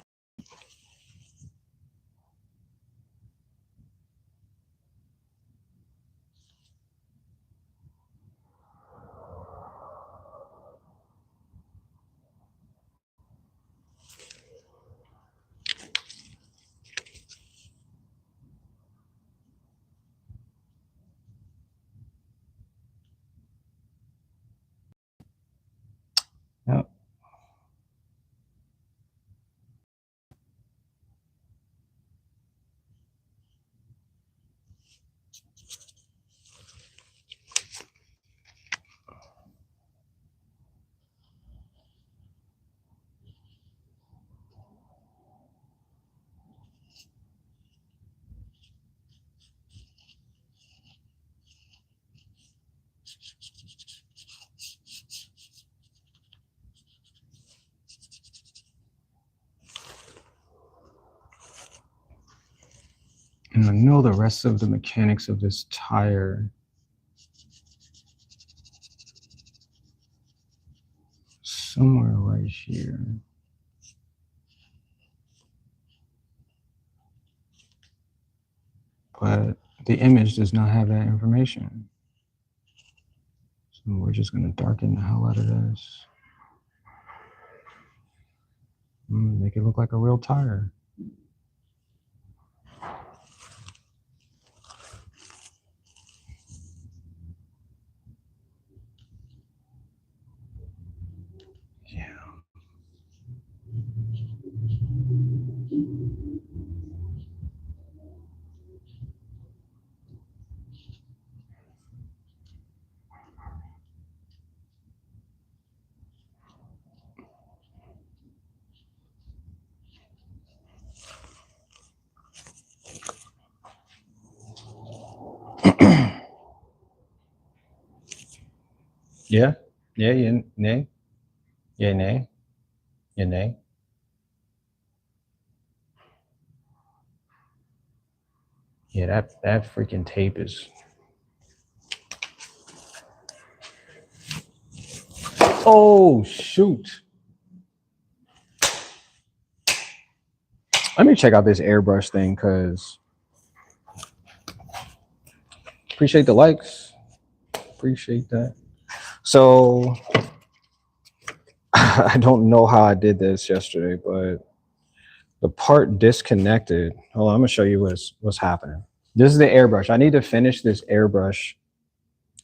Yep. And I know the rest of the mechanics of this tire. Somewhere right here. But the image does not have that information. So we're just going to darken the hell out of this. Make it look like a real tire. Yeah. Yeah. Yeah. Yeah. Nay. Yeah. Nay. Yeah. Nay. Yeah. That freaking tape is. Oh shoot. Let me check out this airbrush thing because appreciate the likes. Appreciate that. So I don't know how I did this yesterday, but the part disconnected. Hold on, I'm gonna show you what's happening. This is the airbrush. I need to finish this airbrush.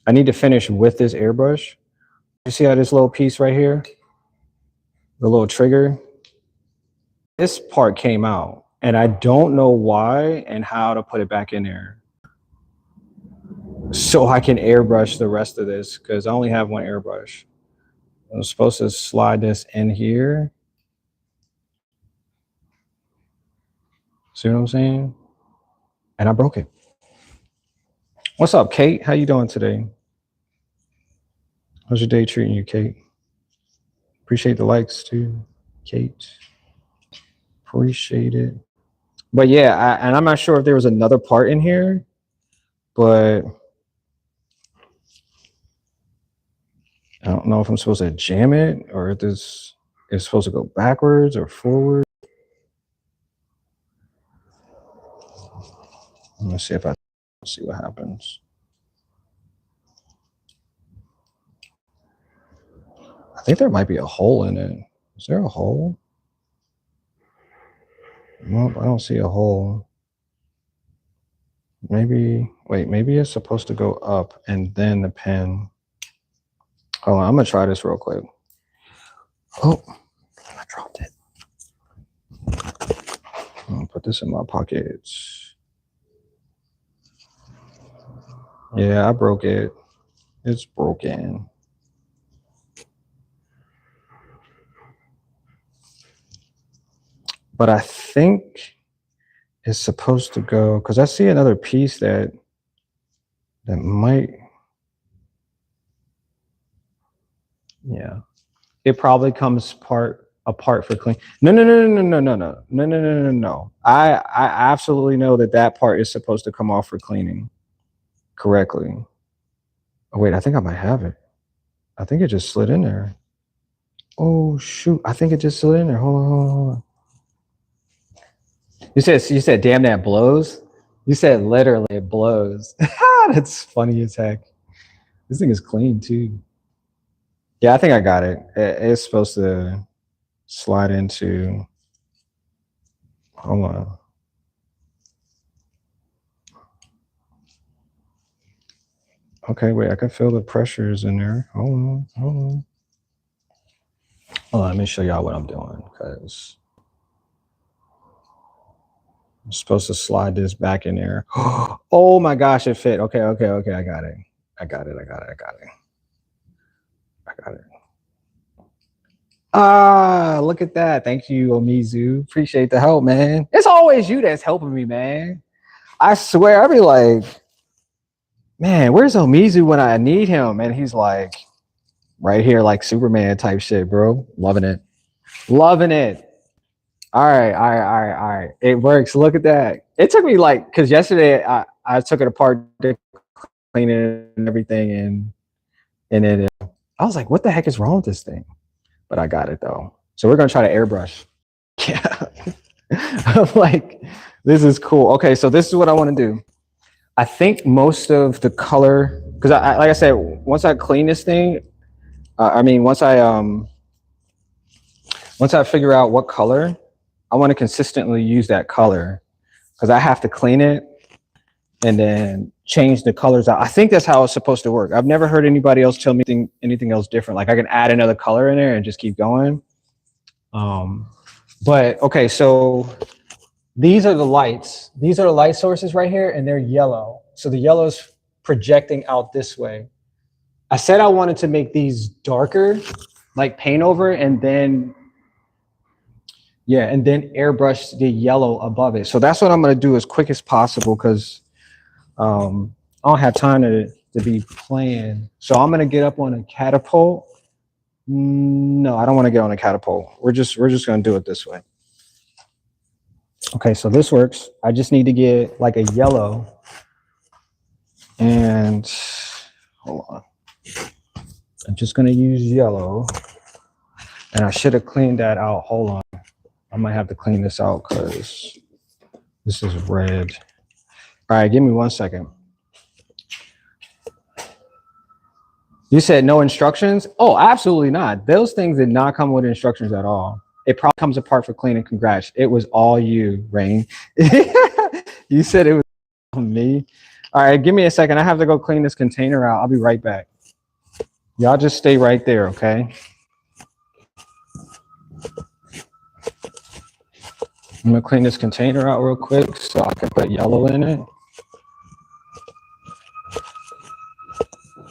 I need to finish with this airbrush. You see how this little piece right here, the little trigger, this part came out, and I don't know why and how to put it back in there so I can airbrush the rest of this because I only have one airbrush. I'm supposed to slide this in here. See what I'm saying? And I broke it. What's up, Kate? How you doing today? How's your day treating you, Kate? Appreciate the likes too, Kate. Appreciate it. But yeah, and I'm not sure if there was another part in here, but I don't know if I'm supposed to jam it or if this is supposed to go backwards or forward. Let's see if I see what happens. think there might be a hole in it. Is there a hole? Nope, I don't see a hole. Maybe, wait, maybe it's supposed to go up and then the pen. Hold on, I'm gonna try this real quick. Oh, I dropped it. I'm gonna put this in my pockets. Yeah, I broke it. It's broken. But I think it's supposed to go, because I see another piece that might, yeah. It probably comes apart for clean. No, no, no, no, no, no, no, no, no, no, no, no, no. I absolutely know that part is supposed to come off for cleaning correctly. Oh wait, I think I might have it. I think it just slid in there. Oh shoot, I think it just slid in there. Hold on, hold on, hold on. You said damn that blows? You said literally it blows. That's funny as heck. This thing is clean too. Yeah, I think I got it. It's supposed to slide into. Hold on. Okay, wait, I can feel the pressures in there. Hold on, hold on. Hold on, let me show y'all what I'm doing, because I'm supposed to slide this back in there. Oh my gosh, it fit. Okay, okay, okay, I got it. I got it, I got it, I got it. I got it. Ah, look at that. Thank you, Omizu. Appreciate the help, man. It's always you that's helping me, man. I swear, I be like, man, where's Omizu when I need him? And he's like, right here, like Superman type shit, bro. Loving it. Loving it. All right, all right, all right, all right. It works. Look at that. It took me like, because yesterday I took it apart to clean it and everything, and then I was like, what the heck is wrong with this thing? But I got it though. So we're gonna try to airbrush. Yeah. I'm like, this is cool. Okay, so this is what I want to do. I think most of the color, because I like I said, once I clean this thing, I mean, once I figure out what color, I want to consistently use that color, because I have to clean it and then change the colors out. I think that's how it's supposed to work. I've never heard anybody else tell me anything else different. Like I can add another color in there and just keep going. But okay, so these are the lights. These are the light sources right here, and they're yellow. So the yellow is projecting out this way. I said I wanted to make these darker, like paint over, and then airbrush the yellow above it. So that's what I'm gonna do as quick as possible, because I don't have time to be playing. So I'm gonna get up on a catapult. No, I don't want to get on a catapult. We're just gonna do it this way. Okay, so this works. I just need to get like a yellow, and hold on. I'm just gonna use yellow, and I should have cleaned that out. Hold on, I might have to clean this out because this is red. All right, give me 1 second. You said no instructions? Oh, absolutely not. Those things did not come with instructions at all. It probably comes apart for cleaning. Congrats. It was all you, Rain. You said it was me. All right, give me a second. I have to go clean this container out. I'll be right back. Y'all just stay right there, okay? I'm gonna clean this container out real quick so I can put yellow in it.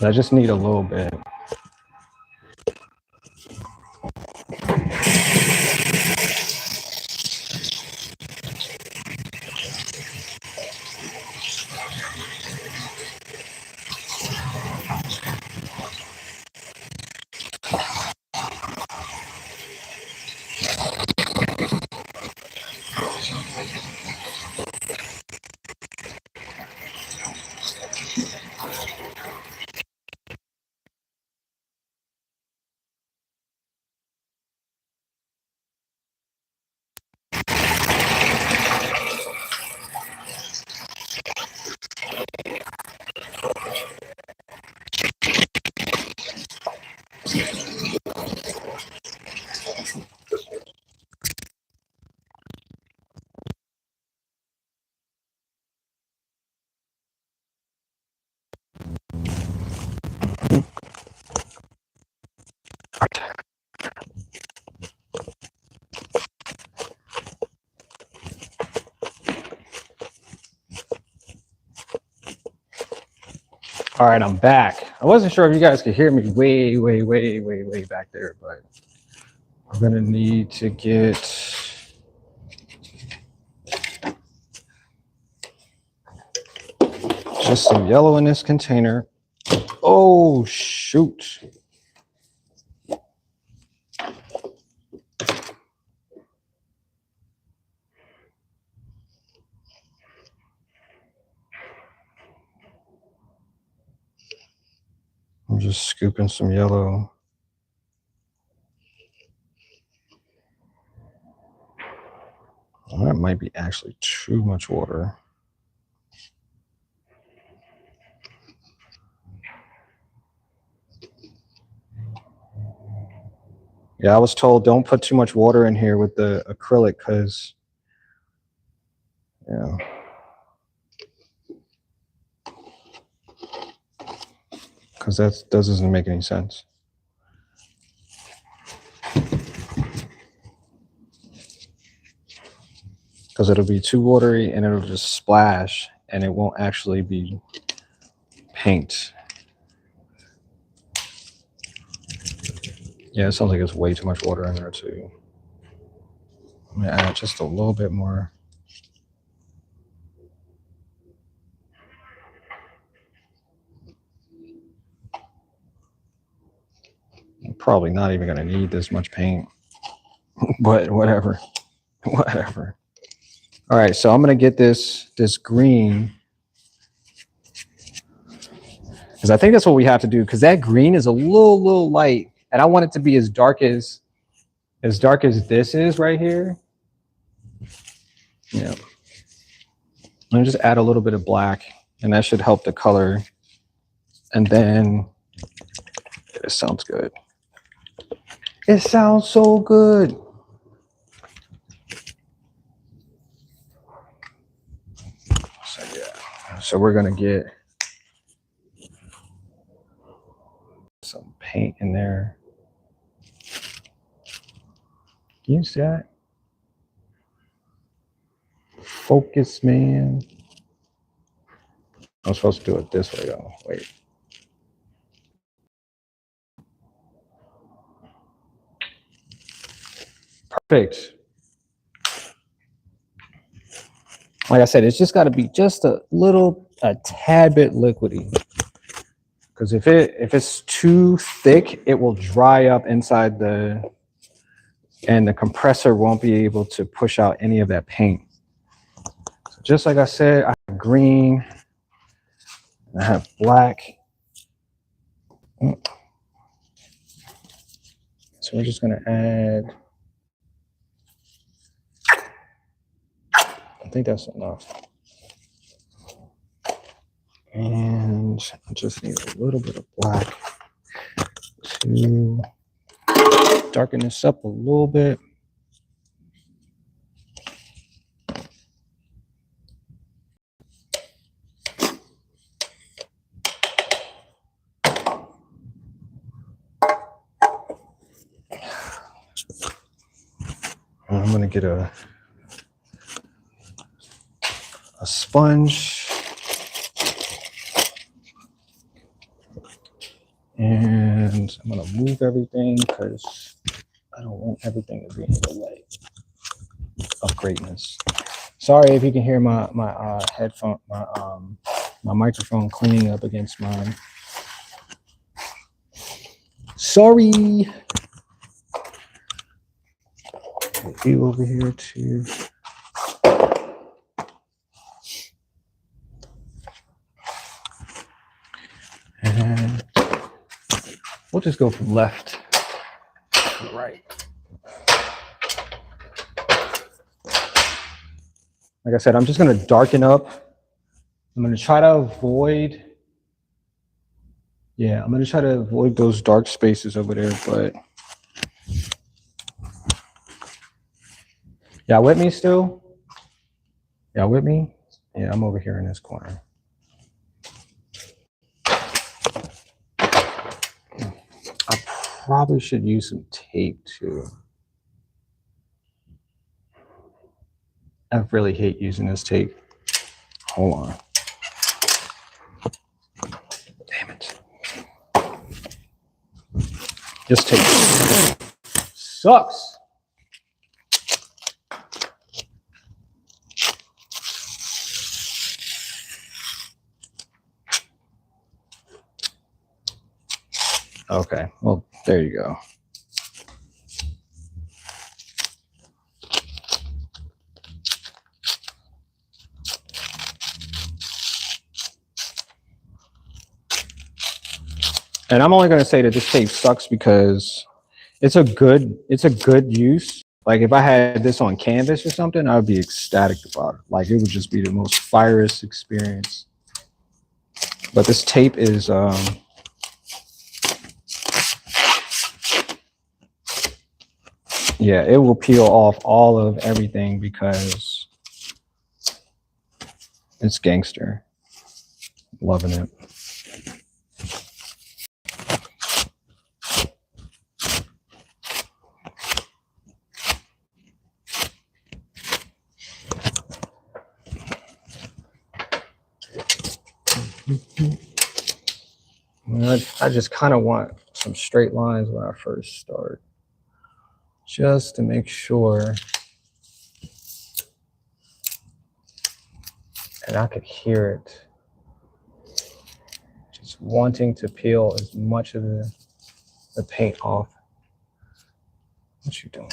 I just need a little bit. All right, I'm back. I wasn't sure if you guys could hear me way back there, but we're gonna need to get just some yellow in this container. Oh, shoot. I'm just scooping some yellow. Oh, that might be actually too much water. Yeah, I was told don't put too much water in here with the acrylic because, yeah. Because that doesn't make any sense. Because it'll be too watery and it'll just splash and it won't actually be paint. Yeah, it sounds like it's way too much water in there too. I'm gonna add just a little bit more. I'm probably not even gonna need this much paint, but whatever, whatever. All right, so I'm gonna get this green because I think that's what we have to do because that green is a little light, and I want it to be as dark as this is right here. Yeah. I'm gonna just add a little bit of black, and that should help the color. And then it sounds good. It sounds so good. So yeah. So we're gonna get some paint in there. Use that. Focus, man. I'm supposed to do it this way though. Wait. Perfect. Like I said, it's just got to be just a tad bit liquidy. Because if it's too thick, it will dry up inside and the compressor won't be able to push out any of that paint. So just like I said, I have green, I have black. So we're just gonna add, I think that's enough. And I just need a little bit of black to darken this up a little bit. I'm gonna get a sponge and I'm gonna move everything because I don't want everything to be in the way of greatness. Sorry if you can hear my headphone, my microphone cleaning up against mine. Sorry. You over here too. And we'll just go from left to right. Like I said, I'm just going to darken up. I'm going to try to avoid, those dark spaces over there, but y'all with me still? Y'all with me? Yeah, I'm over here in this corner. I probably should use some tape too. I really hate using this tape. Hold on. Damn This tape sucks. Okay, well, there you go. And I'm only going to say that this tape sucks because it's a good use. Like if I had this on canvas or something, I would be ecstatic about it. Like it would just be the most fireest experience. But this tape is yeah, it will peel off all of everything because it's gangster. Loving it. I just kind of want some straight lines when I first start, just to make sure and I could hear it. Just wanting to peel as much of the paint off. What you doing?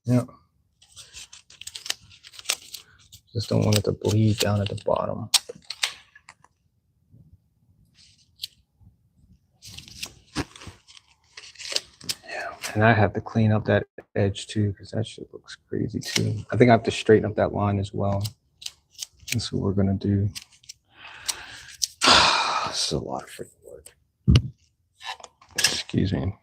Yeah. Just don't want it to bleed down at the bottom. Yeah. And I have to clean up that edge too, because that shit looks crazy too. I think I have to straighten up that line as well. That's what we're gonna do. This is a lot of freaking work. Excuse me.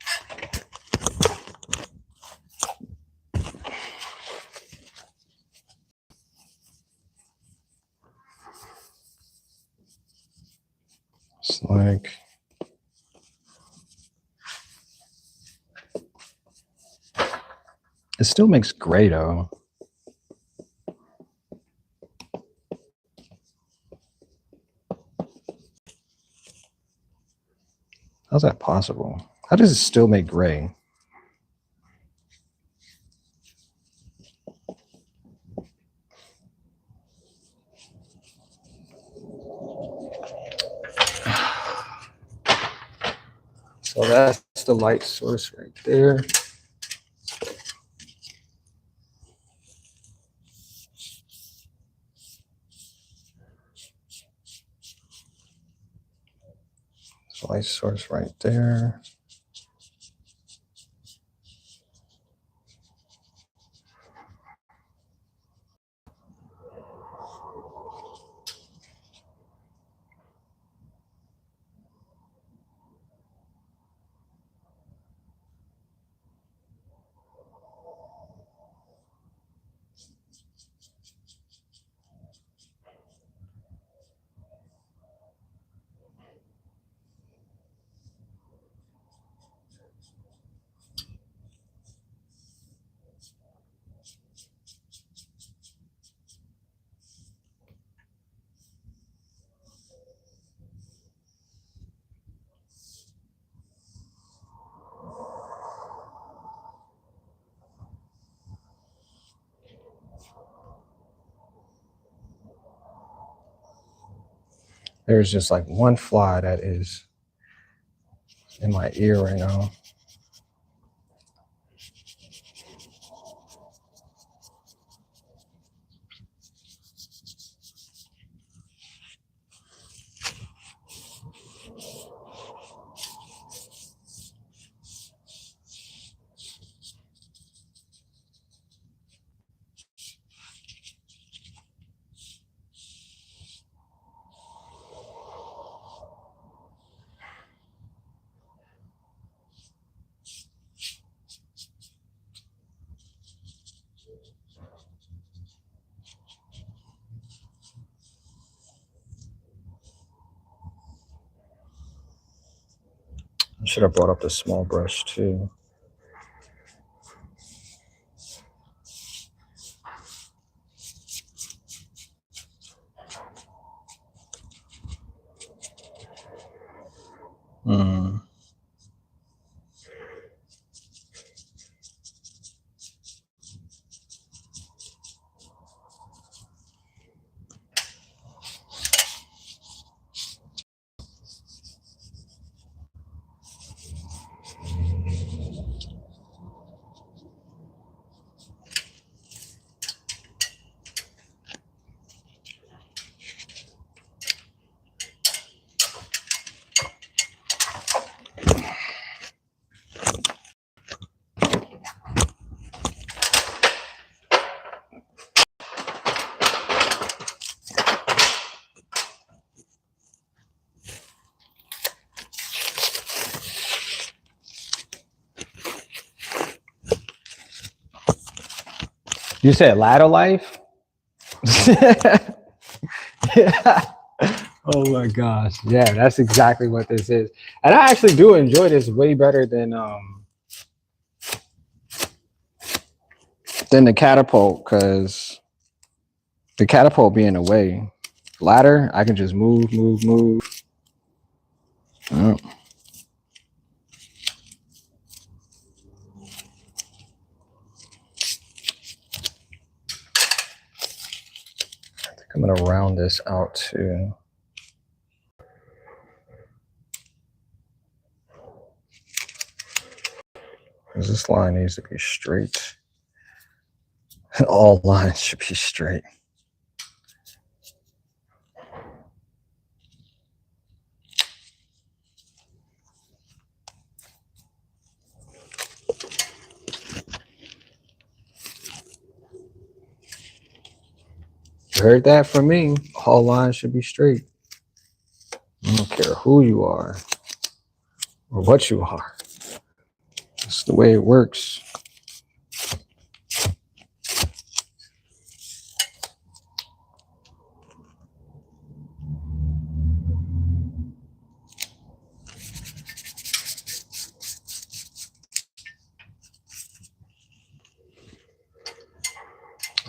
It's like it still makes gray though. How's that possible? How does it still make gray? So that's the light source right there. Light source right there. There's just like one fly that is in my ear right now. I should have brought up the small brush too. You said ladder life? Yeah. Oh my gosh. Yeah, that's exactly what this is. And I actually do enjoy this way better than the catapult, because the catapult being away. Ladder, I can just move, move, move. Oh, I think I'm gonna round this out too. Because this line needs to be straight. All lines should be straight. You heard that from me. All lines should be straight. I don't care who you are or what you are. It's the way it works.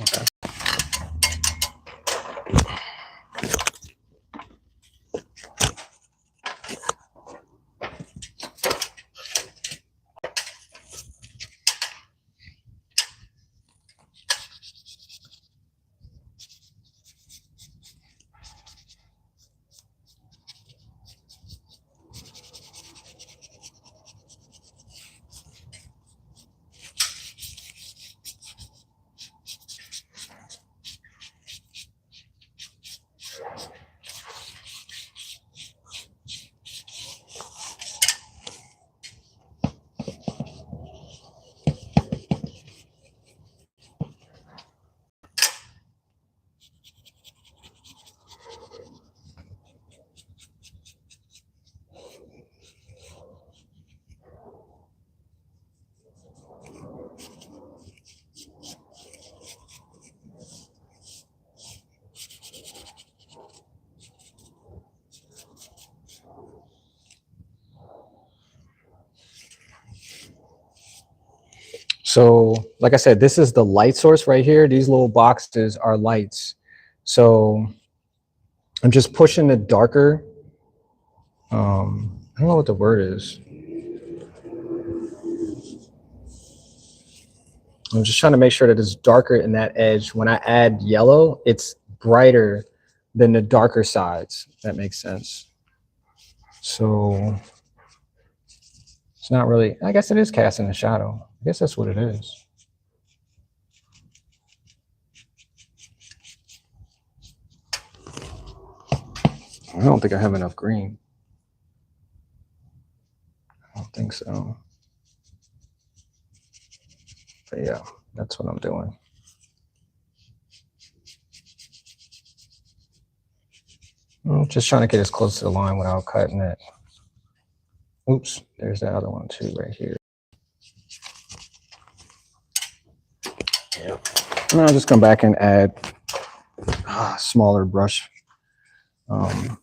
Okay. So, like I said, this is the light source right here. These little boxes are lights. So I'm just pushing the darker. I don't know what the word is. I'm just trying to make sure that it's darker in that edge. When I add yellow, it's brighter than the darker sides. If that makes sense. So it's not really, I guess it is casting a shadow. I guess that's what it is. I don't think I have enough green. I don't think so. But yeah, that's what I'm doing. I'm just trying to get as close to the line without cutting it. Oops, there's the other one too right here. Yep. And I'll just come back and add a smaller brush. I'm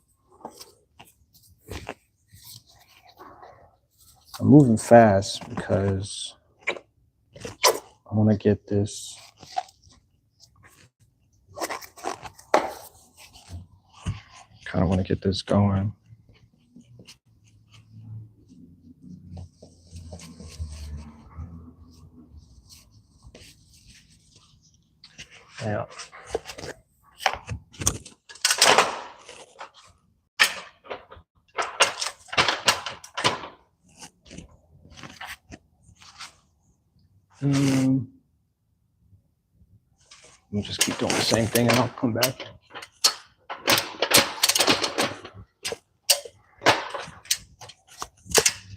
moving fast because I want to get this. Kind of want to get this going. Yeah. We'll just keep doing the same thing and I'll come back.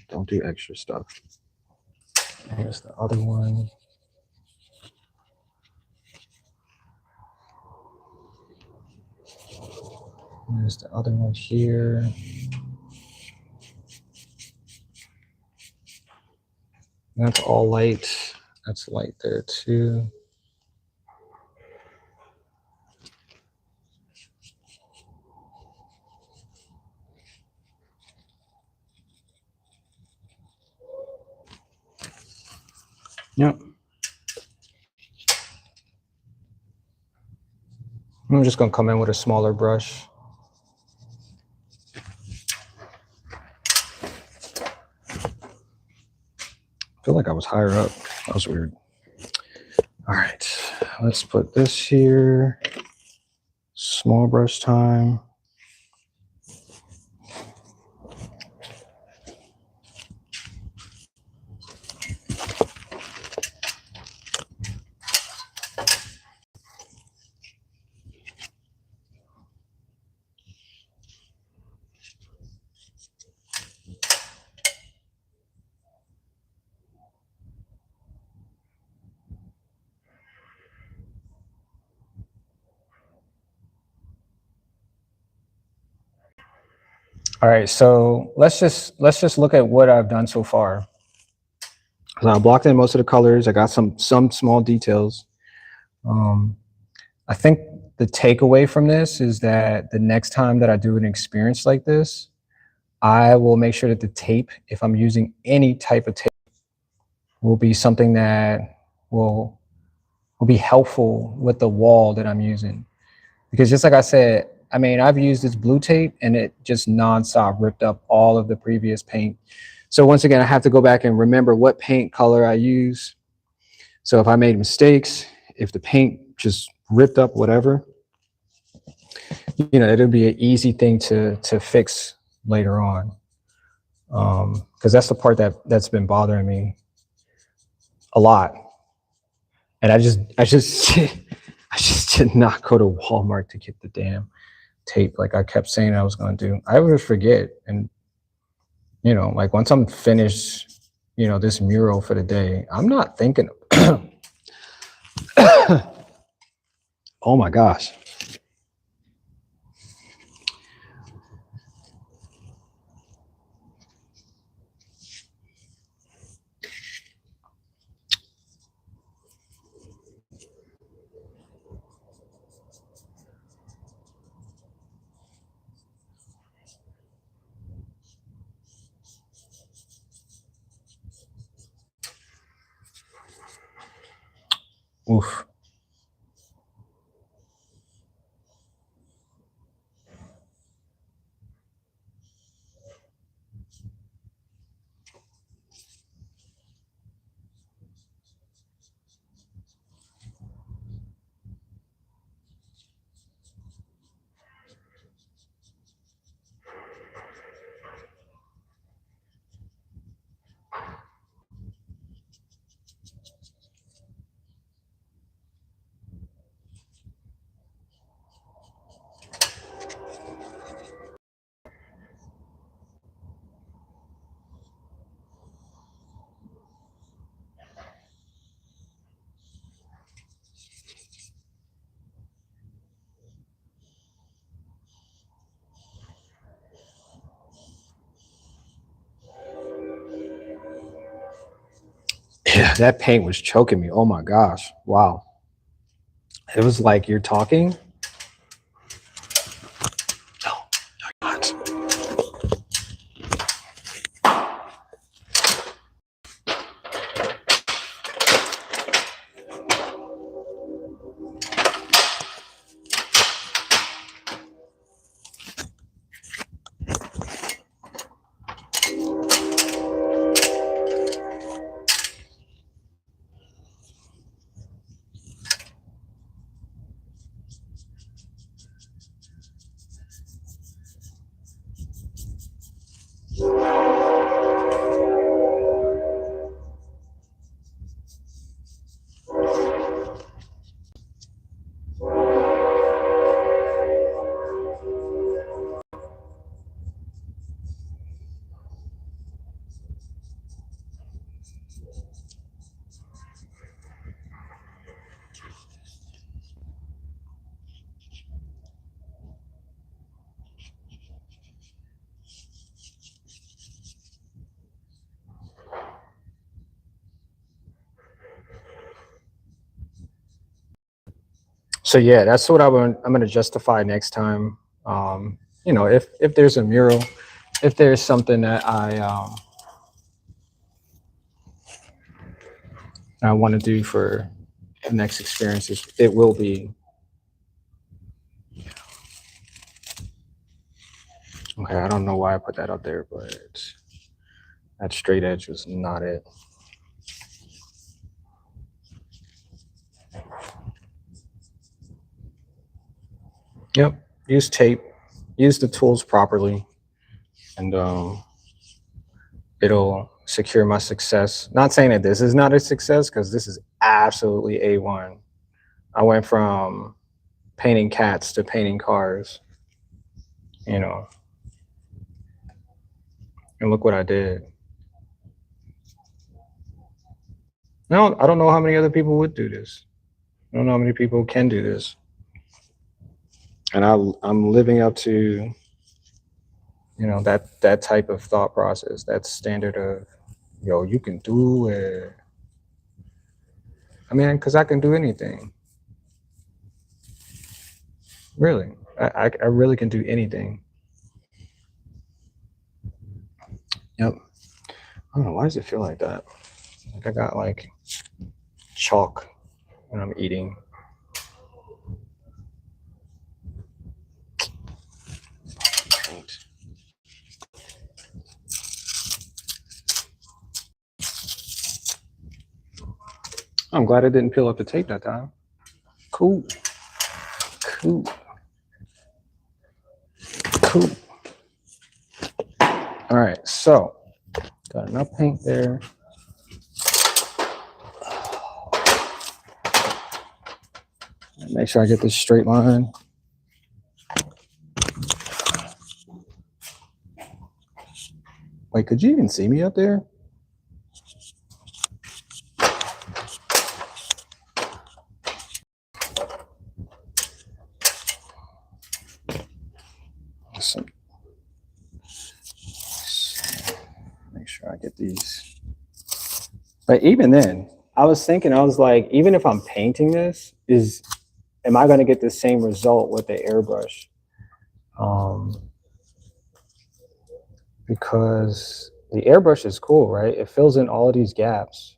Don't do extra stuff. Here's the other one. There's the other one here. That's all light. That's light there too. Yep. I'm just gonna come in with a smaller brush. I feel like I was higher up. That was weird. All right, let's put this here. Small brush time. All right, so let's just look at what I've done so far. So I blocked in most of the colors. I got some small details. I think the takeaway from this is that the next time that I do an experience like this, I will make sure that the tape, if I'm using any type of tape, will be something that will be helpful with the wall that I'm using. Because just like I said, I mean, I've used this blue tape and it just nonstop ripped up all of the previous paint. So once again, I have to go back and remember what paint color I use. So if I made mistakes, if the paint just ripped up whatever, you know, it'll be an easy thing to fix later on. Because that's the part that's been bothering me a lot. And I just I just did not go to Walmart to get the damn tape like I kept saying I was going to do. I would forget. And, you know, like once I'm finished, you know, this mural for the day, I'm not thinking, oh my gosh. Oof. Yeah, that paint was choking me. Oh my gosh. Wow. It was like you're talking. Oh, God. So yeah, that's what I'm going to justify next time. You know, if there's a mural, if there's something that I want to do for the next experiences. It will be okay. I don't know why I put that up there, but that straight edge was not it. Yep. Use tape. Use the tools properly, and it'll secure my success. Not saying that this is not a success, because this is absolutely A1. I went from painting cats to painting cars, you know, and look what I did. I don't know how many other people would do this. I don't know how many people can do this. And I'm living up to, that type of thought process, that standard of, yo, you can do it. I mean, because I can do anything. Really, I really can do anything. Yep. I don't know, why does it feel like that? Like I got like chalk when I'm eating. I'm glad I didn't peel up the tape that time. Cool. Cool. Cool. All right, so got enough paint there. Make sure I get this straight line. Wait, could you even see me up there? Listen. Make sure I get these. But even then, I was thinking, I was like, even if I'm painting this, am I going to get the same result with the airbrush? Because the airbrush is cool, right? It fills in all of these gaps.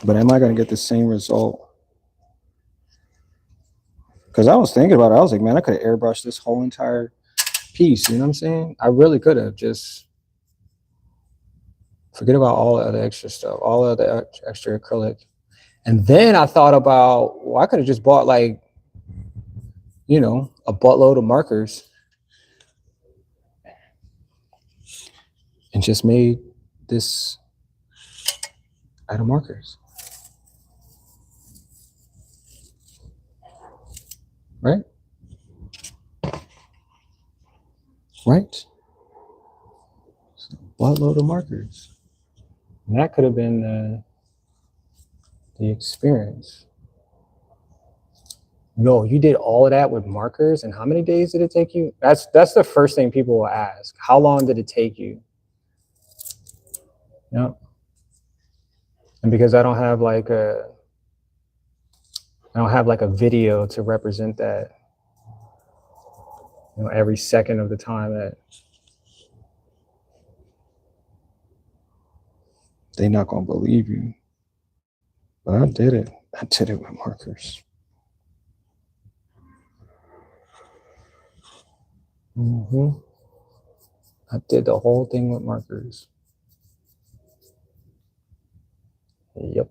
But am I going to get the same result? Because I was thinking about it. I was like, man, I could have airbrushed this whole entire piece. You know what I'm saying? I really could have. Just forget about all the other extra stuff, all of the extra acrylic. And then I thought about, well, I could have just bought like, a buttload of markers and just made this out of markers. Right? Right? So, buttload of markers. And that could have been the experience. Yo, you did all of that with markers, and how many days did it take you? That's the first thing people will ask. How long did it take you? Yep. And because I don't have like a video to represent that, every second of the time that they're not gonna believe you. But I did it. I did it with markers. I did the whole thing with markers. Yep.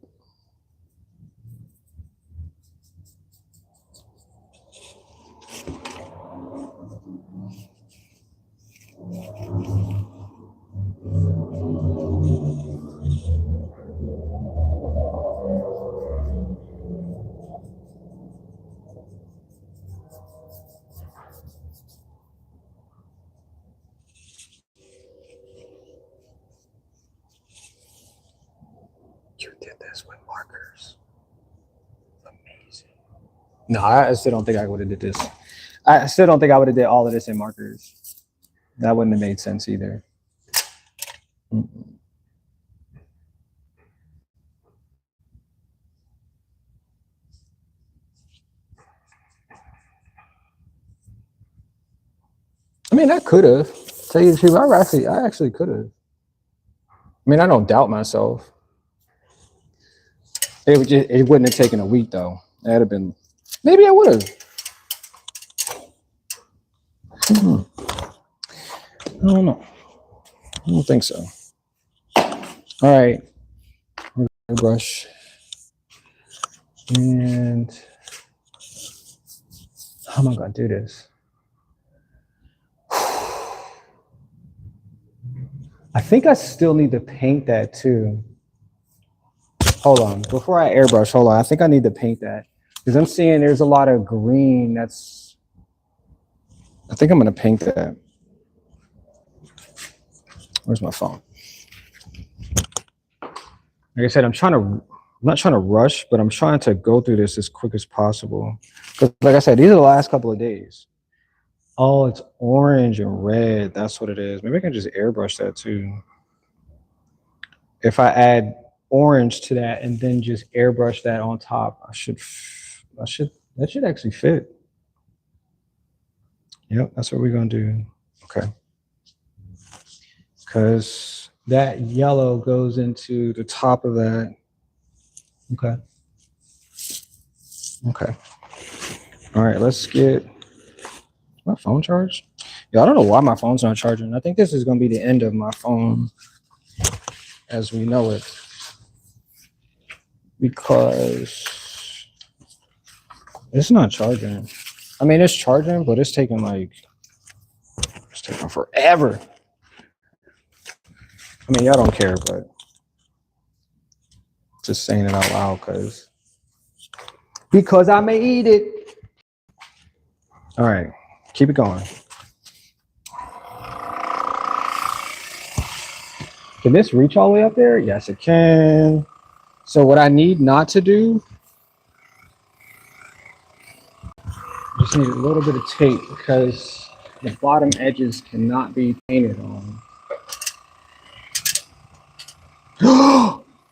You did this with markers. Amazing. No, I still don't think I would have did this. I still don't think I would have did all of this in markers. That wouldn't have made sense either. mean, I could have. Tell you the truth, I actually could have. I mean, I don't doubt myself. It wouldn't have taken a week though. That'd have been. Maybe I would have. I don't know. I don't think so. All right. Brush. And how am I going to do this? I think I still need to paint that too. Hold on. Before I airbrush, hold on. I think I need to paint that because I'm seeing there's a lot of green. I think I'm going to paint that. Where's my phone? Like I said, I'm not trying to rush, but I'm trying to go through this as quick as possible. Because like I said, these are the last couple of days. Oh, it's orange and red. That's what it is. Maybe I can just airbrush that too. If I add orange to that and then just airbrush that on top, that should actually fit. Yep, that's what we're gonna do. Okay. Because that yellow goes into the top of that. Okay. Okay. All right, let's get my phone charged. Yeah, I don't know why my phone's not charging. I think this is gonna be the end of my phone as we know it. Because it's not charging. I mean, it's charging, but it's taking forever. I mean, y'all don't care, but just saying it out loud because I made it. All right, keep it going. Can this reach all the way up there? Yes, it can. So what I need not to do, just need a little bit of tape because the bottom edges cannot be painted on.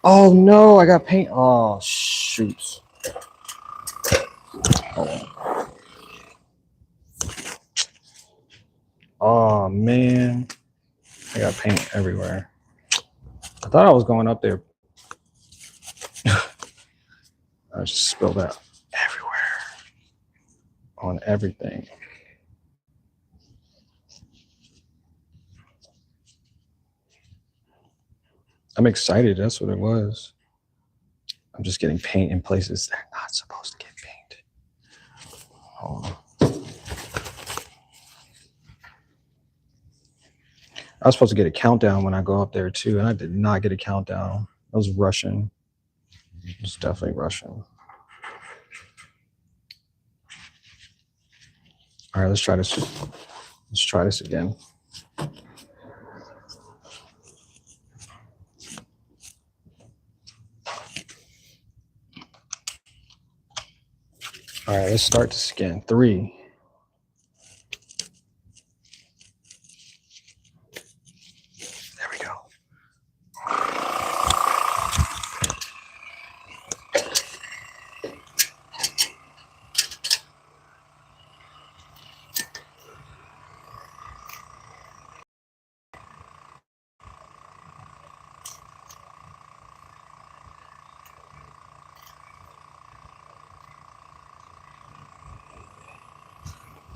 Oh no, I got paint. Oh shoot. Hold on. Oh man, I got paint everywhere. I thought I was going up there. I just spilled that everywhere on everything. I'm excited. That's what it was. I'm just getting paint in places they're not supposed to get paint. Hold on. I was supposed to get a countdown when I go up there too, and I did not get a countdown. I was rushing. It was definitely rushing. All right, let's try this. Let's try this again. All right, let's start the skin. 3. There we go.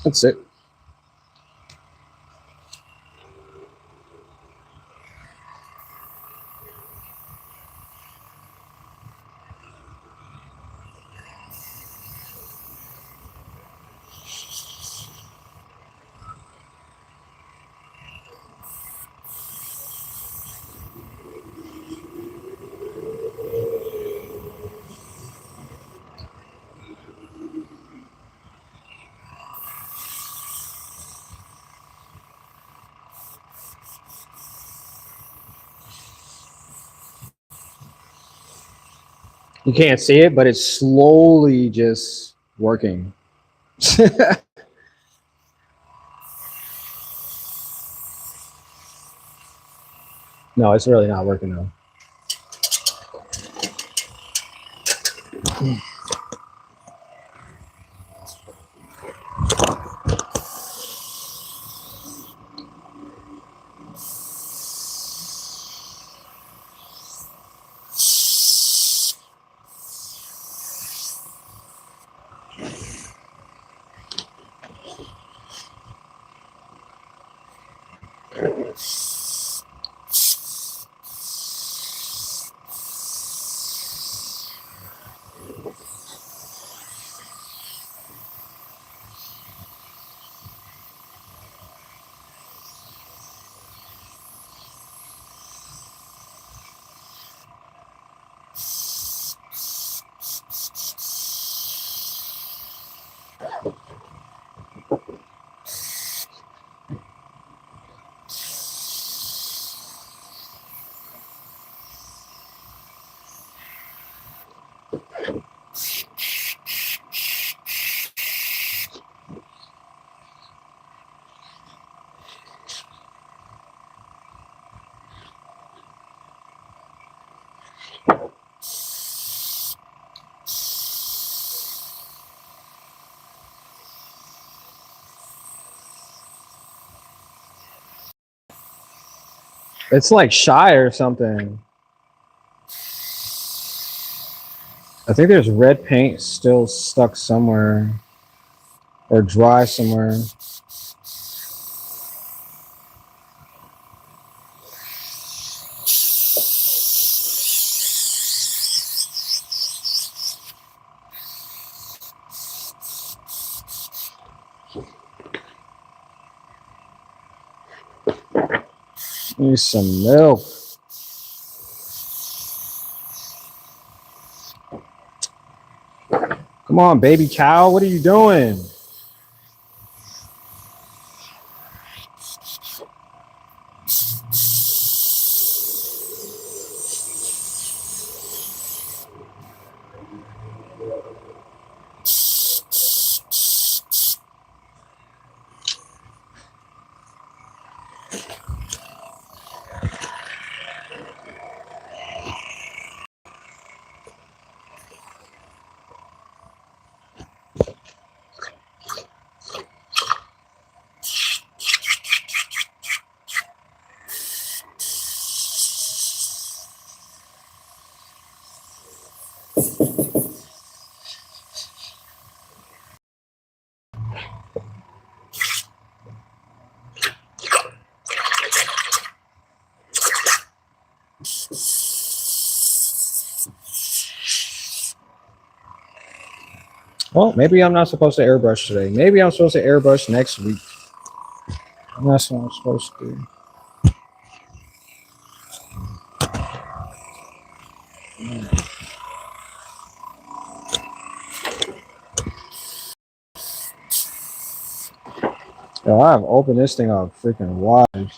That's it. You can't see it, but it's slowly just working. No, it's really not working though. It's like shy or something. I think there's red paint still stuck somewhere or dry somewhere. Need some milk. Come on, baby cow. What are you doing? Well, maybe I'm not supposed to airbrush today. Maybe I'm supposed to airbrush next week. That's what I'm supposed to do. Yo, I've opened this thing up freaking wide.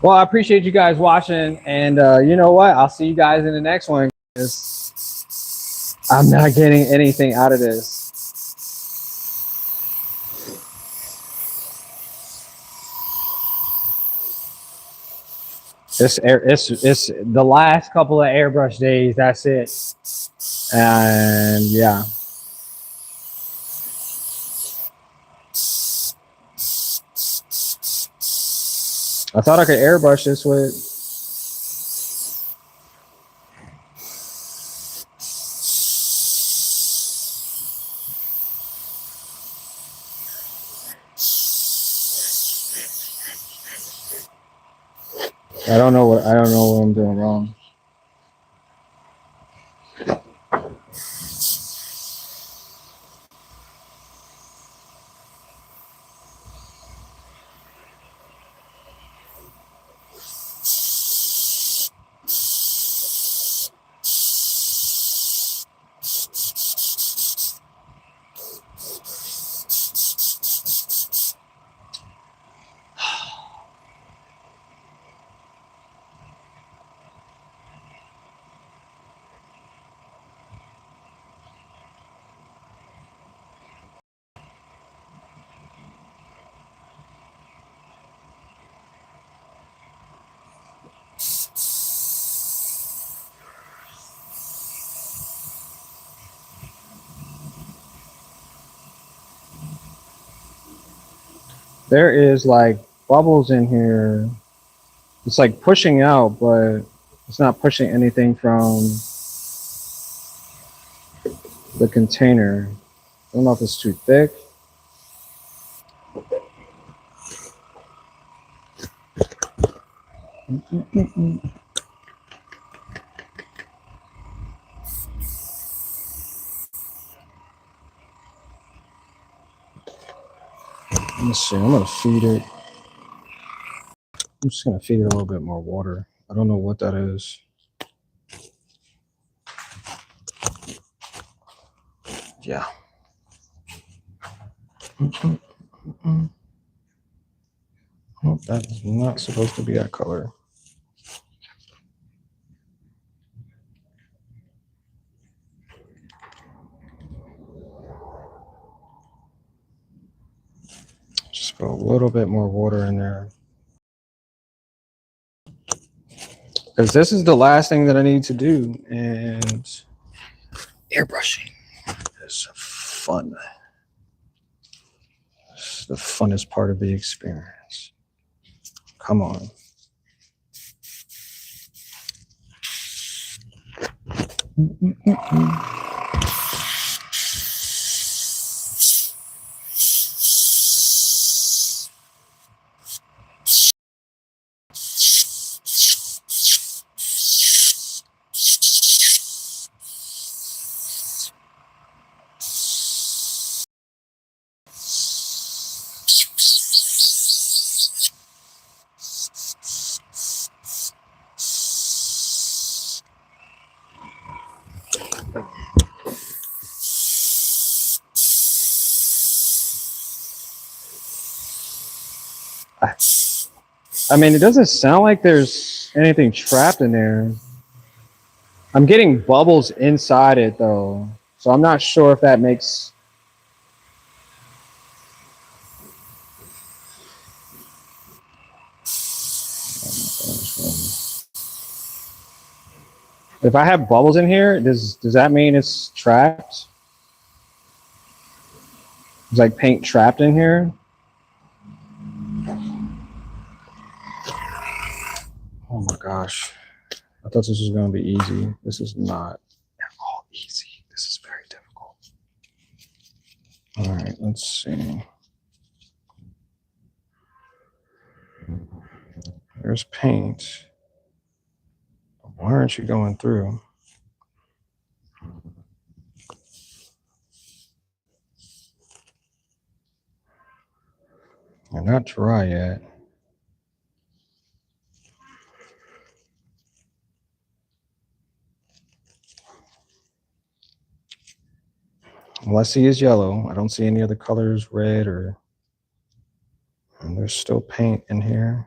Well, I appreciate you guys watching, and you know what? I'll see you guys in the next one. I'm not getting anything out of this. It's the last couple of airbrush days. That's it, and yeah. I thought I could airbrush this with. I don't know what I'm doing wrong. There is like bubbles in here. It's like pushing out, but it's not pushing anything from the container. I don't know if it's too thick. Let's see. I'm gonna feed it. I'm just gonna feed it a little bit more water. I don't know what that is. Yeah. Oh, that is not supposed to be that color. Just put a little bit more water in there. Because this is the last thing that I need to do. And airbrushing is fun. It's the funnest part of the experience. Come on. I mean, it doesn't sound like there's anything trapped in there. I'm getting bubbles inside it though. So I'm not sure if that makes. If I have bubbles in here, does that mean it's trapped? It's like paint trapped in here. Oh my gosh. I thought this was going to be easy. This is not at all easy. This is very difficult. All right, let's see. There's paint. Why aren't you going through? You're not dry yet. All I see is yellow. I don't see any other colors, red or. And there's still paint in here.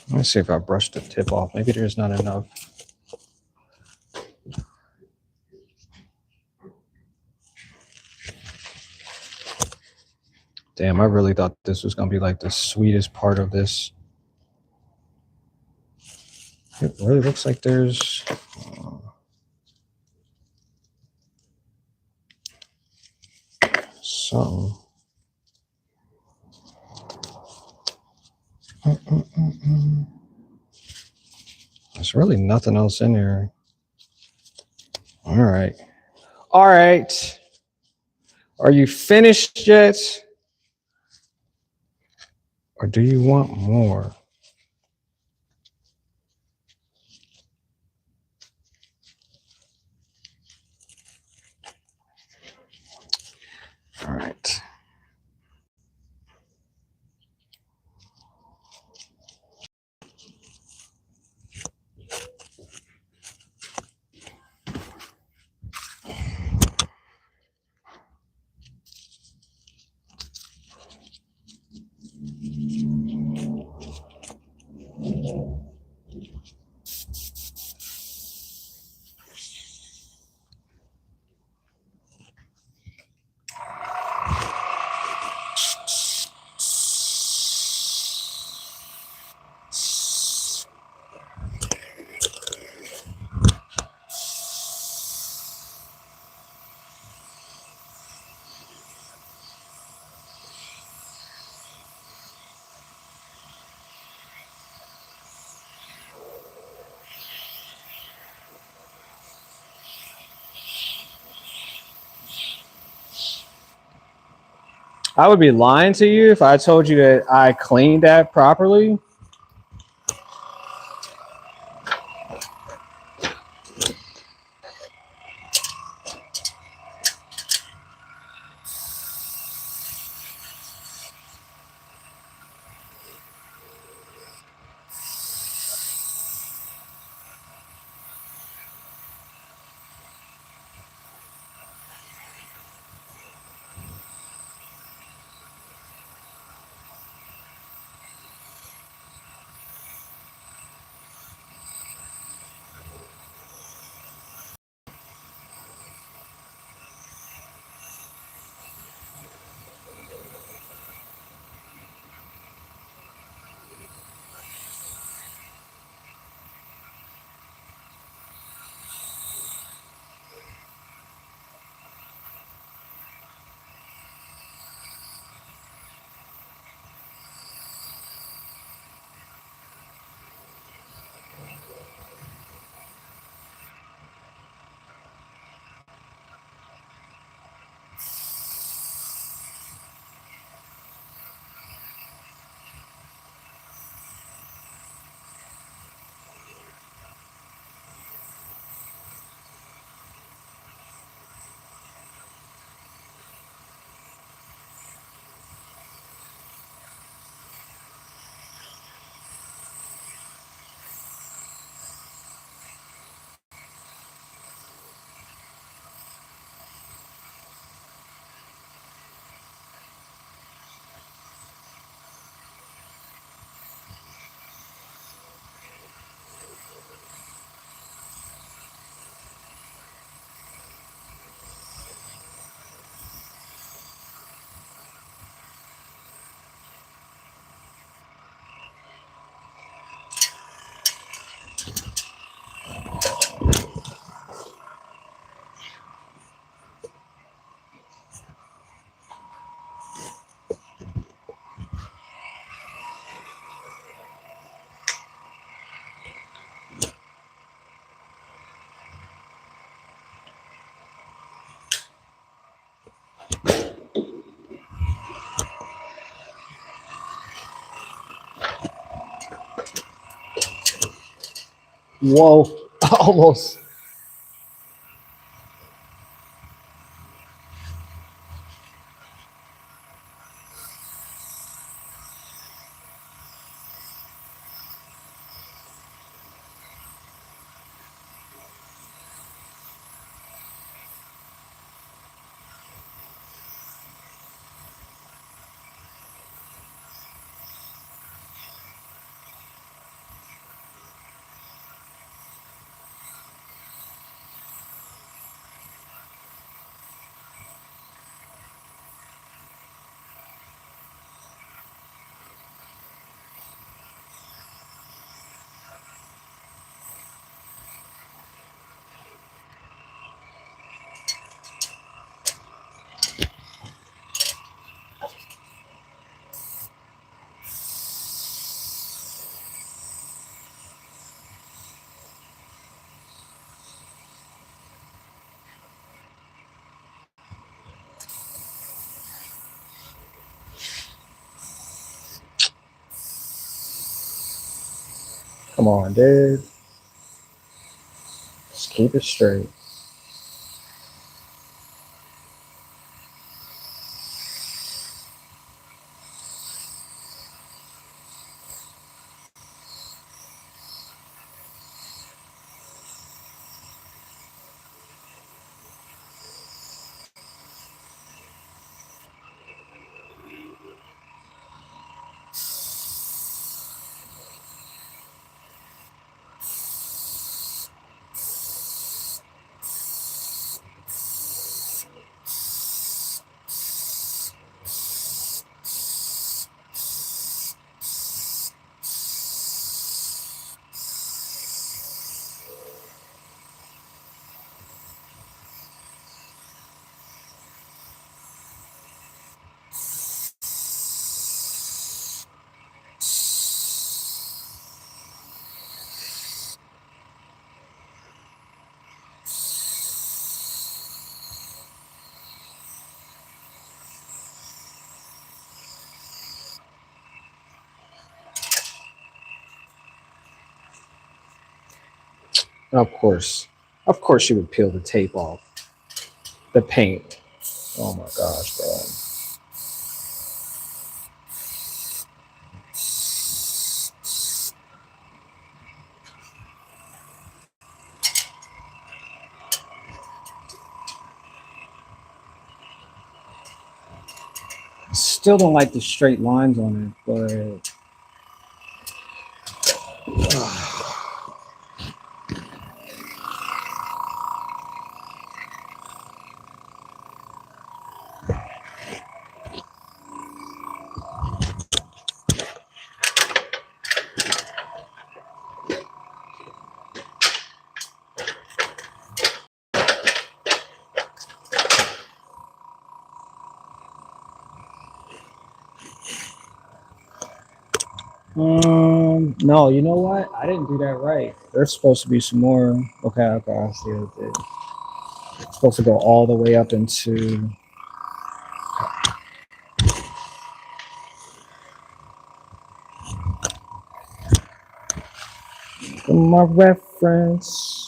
Let me see if I brush the tip off. Maybe there's not enough. Damn, I really thought this was going to be like the sweetest part of this. It really looks like there's some. There's really nothing else in here. All right. All right. Are you finished yet? Or do you want more? All right. I would be lying to you if I told you that I cleaned that properly. Whoa, almost. Come on, dude. Just keep it straight. Of course, she would peel the tape off the paint. Oh my gosh, bro. Still don't like the straight lines on it, but no, you know what? I didn't do that right. There's supposed to be some more. Okay, okay, I see what it did. It's supposed to go all the way up into my reference.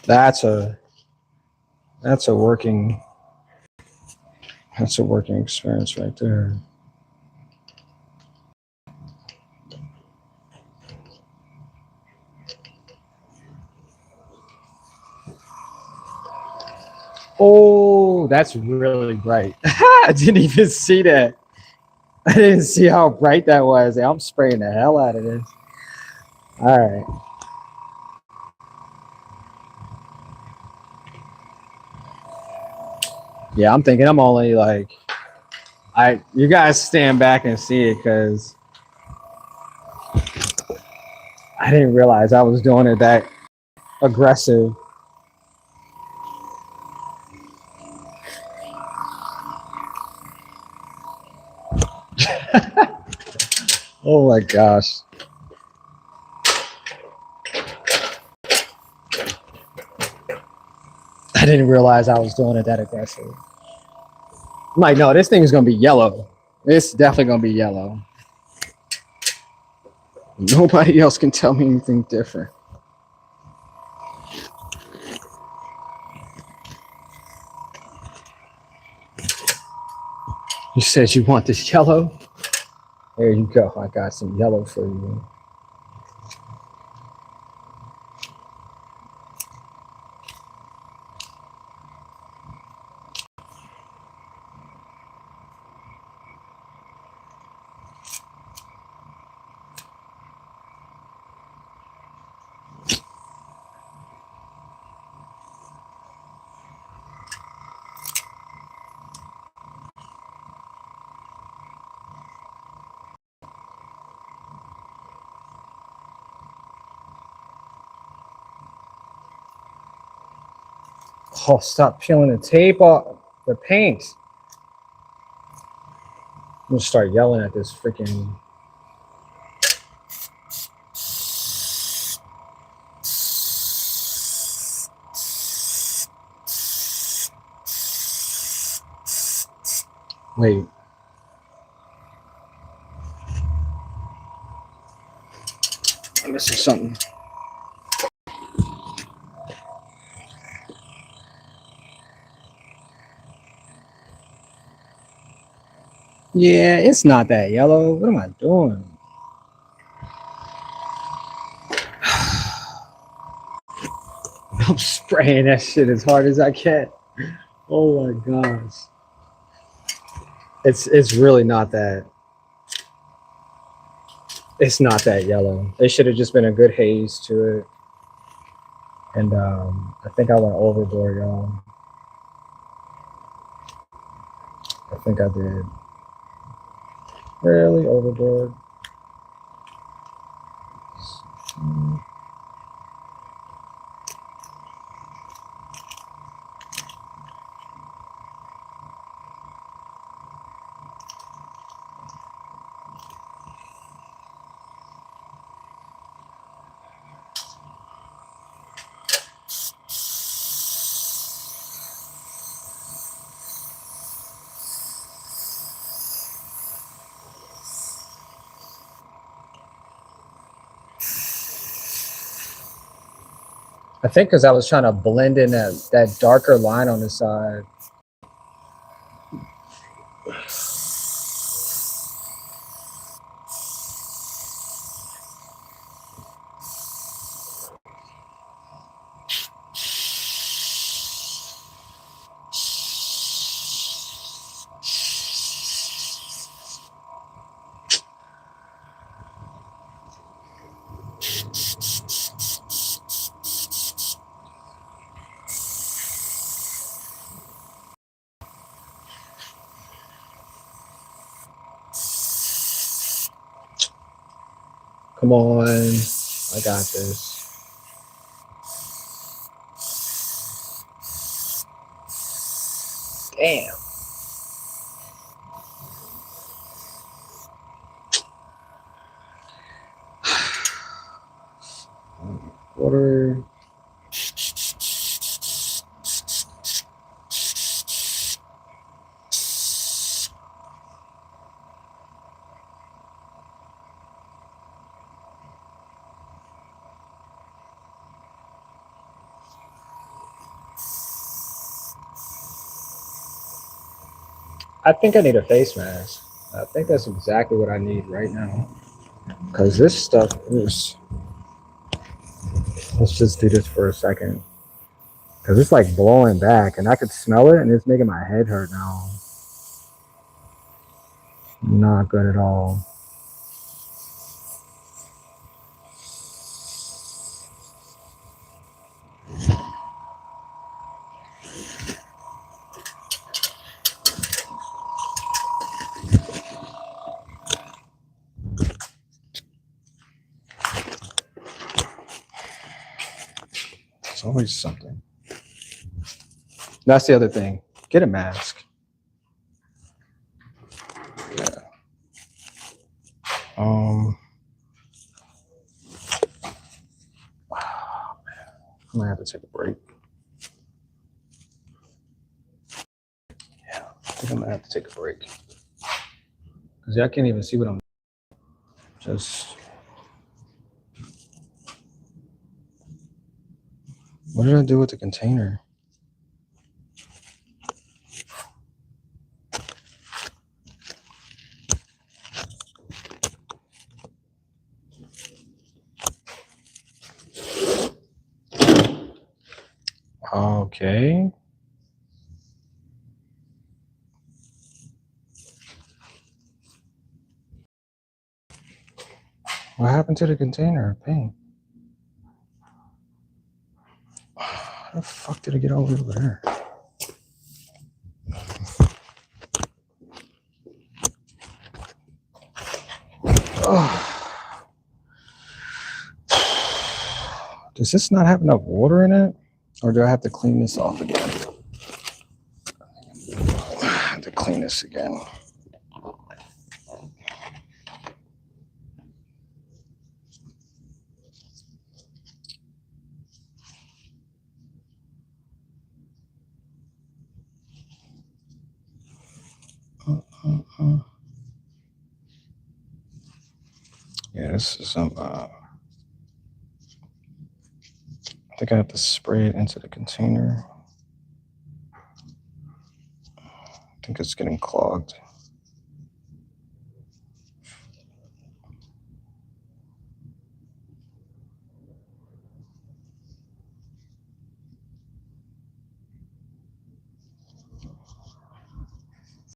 That's a that's a working that's a working experience right there. Oh, that's really bright. I didn't even see that. I didn't see how bright that was. I'm spraying the hell out of this. All right. Yeah, I'm thinking I'm only like you guys stand back and see it because I didn't realize I was doing it that aggressive. Oh my gosh. I didn't realize I was doing it that aggressive. I'm like, no, this thing is gonna be yellow. It's definitely gonna be yellow. Nobody else can tell me anything different. You said you want this yellow? There you go. I got some yellow for you. Oh, stop peeling the tape off the paint. I'm gonna start yelling at this freaking. Wait. I'm missing something. Yeah, it's not that yellow. What am I doing? I'm spraying that shit as hard as I can. Oh my gosh. It's really not that. It's not that yellow. It should have just been a good haze to it. And I think I went overboard, y'all. I think I did. Really overboard. I think because I was trying to blend in that darker line on the side. Come on. I got this. Damn. Water. I think I need a face mask. I think that's exactly what I need right now. Because this stuff is. Let's just do this for a second. Because it's like blowing back, and I could smell it, and it's making my head hurt now. Not good at all. It's always something. That's the other thing. Get a mask. Yeah. I might have to take a break. Yeah, I think I'm gonna have to take a break. Because I can't even see what I'm just. What did I do with the container? Okay. What happened to the container of paint? How the fuck did it get all over there? Oh. Does this not have enough water in it? Or do I have to clean this off again? I have to clean this again. Yeah, this is some. I think I have to spray it into the container. I think it's getting clogged.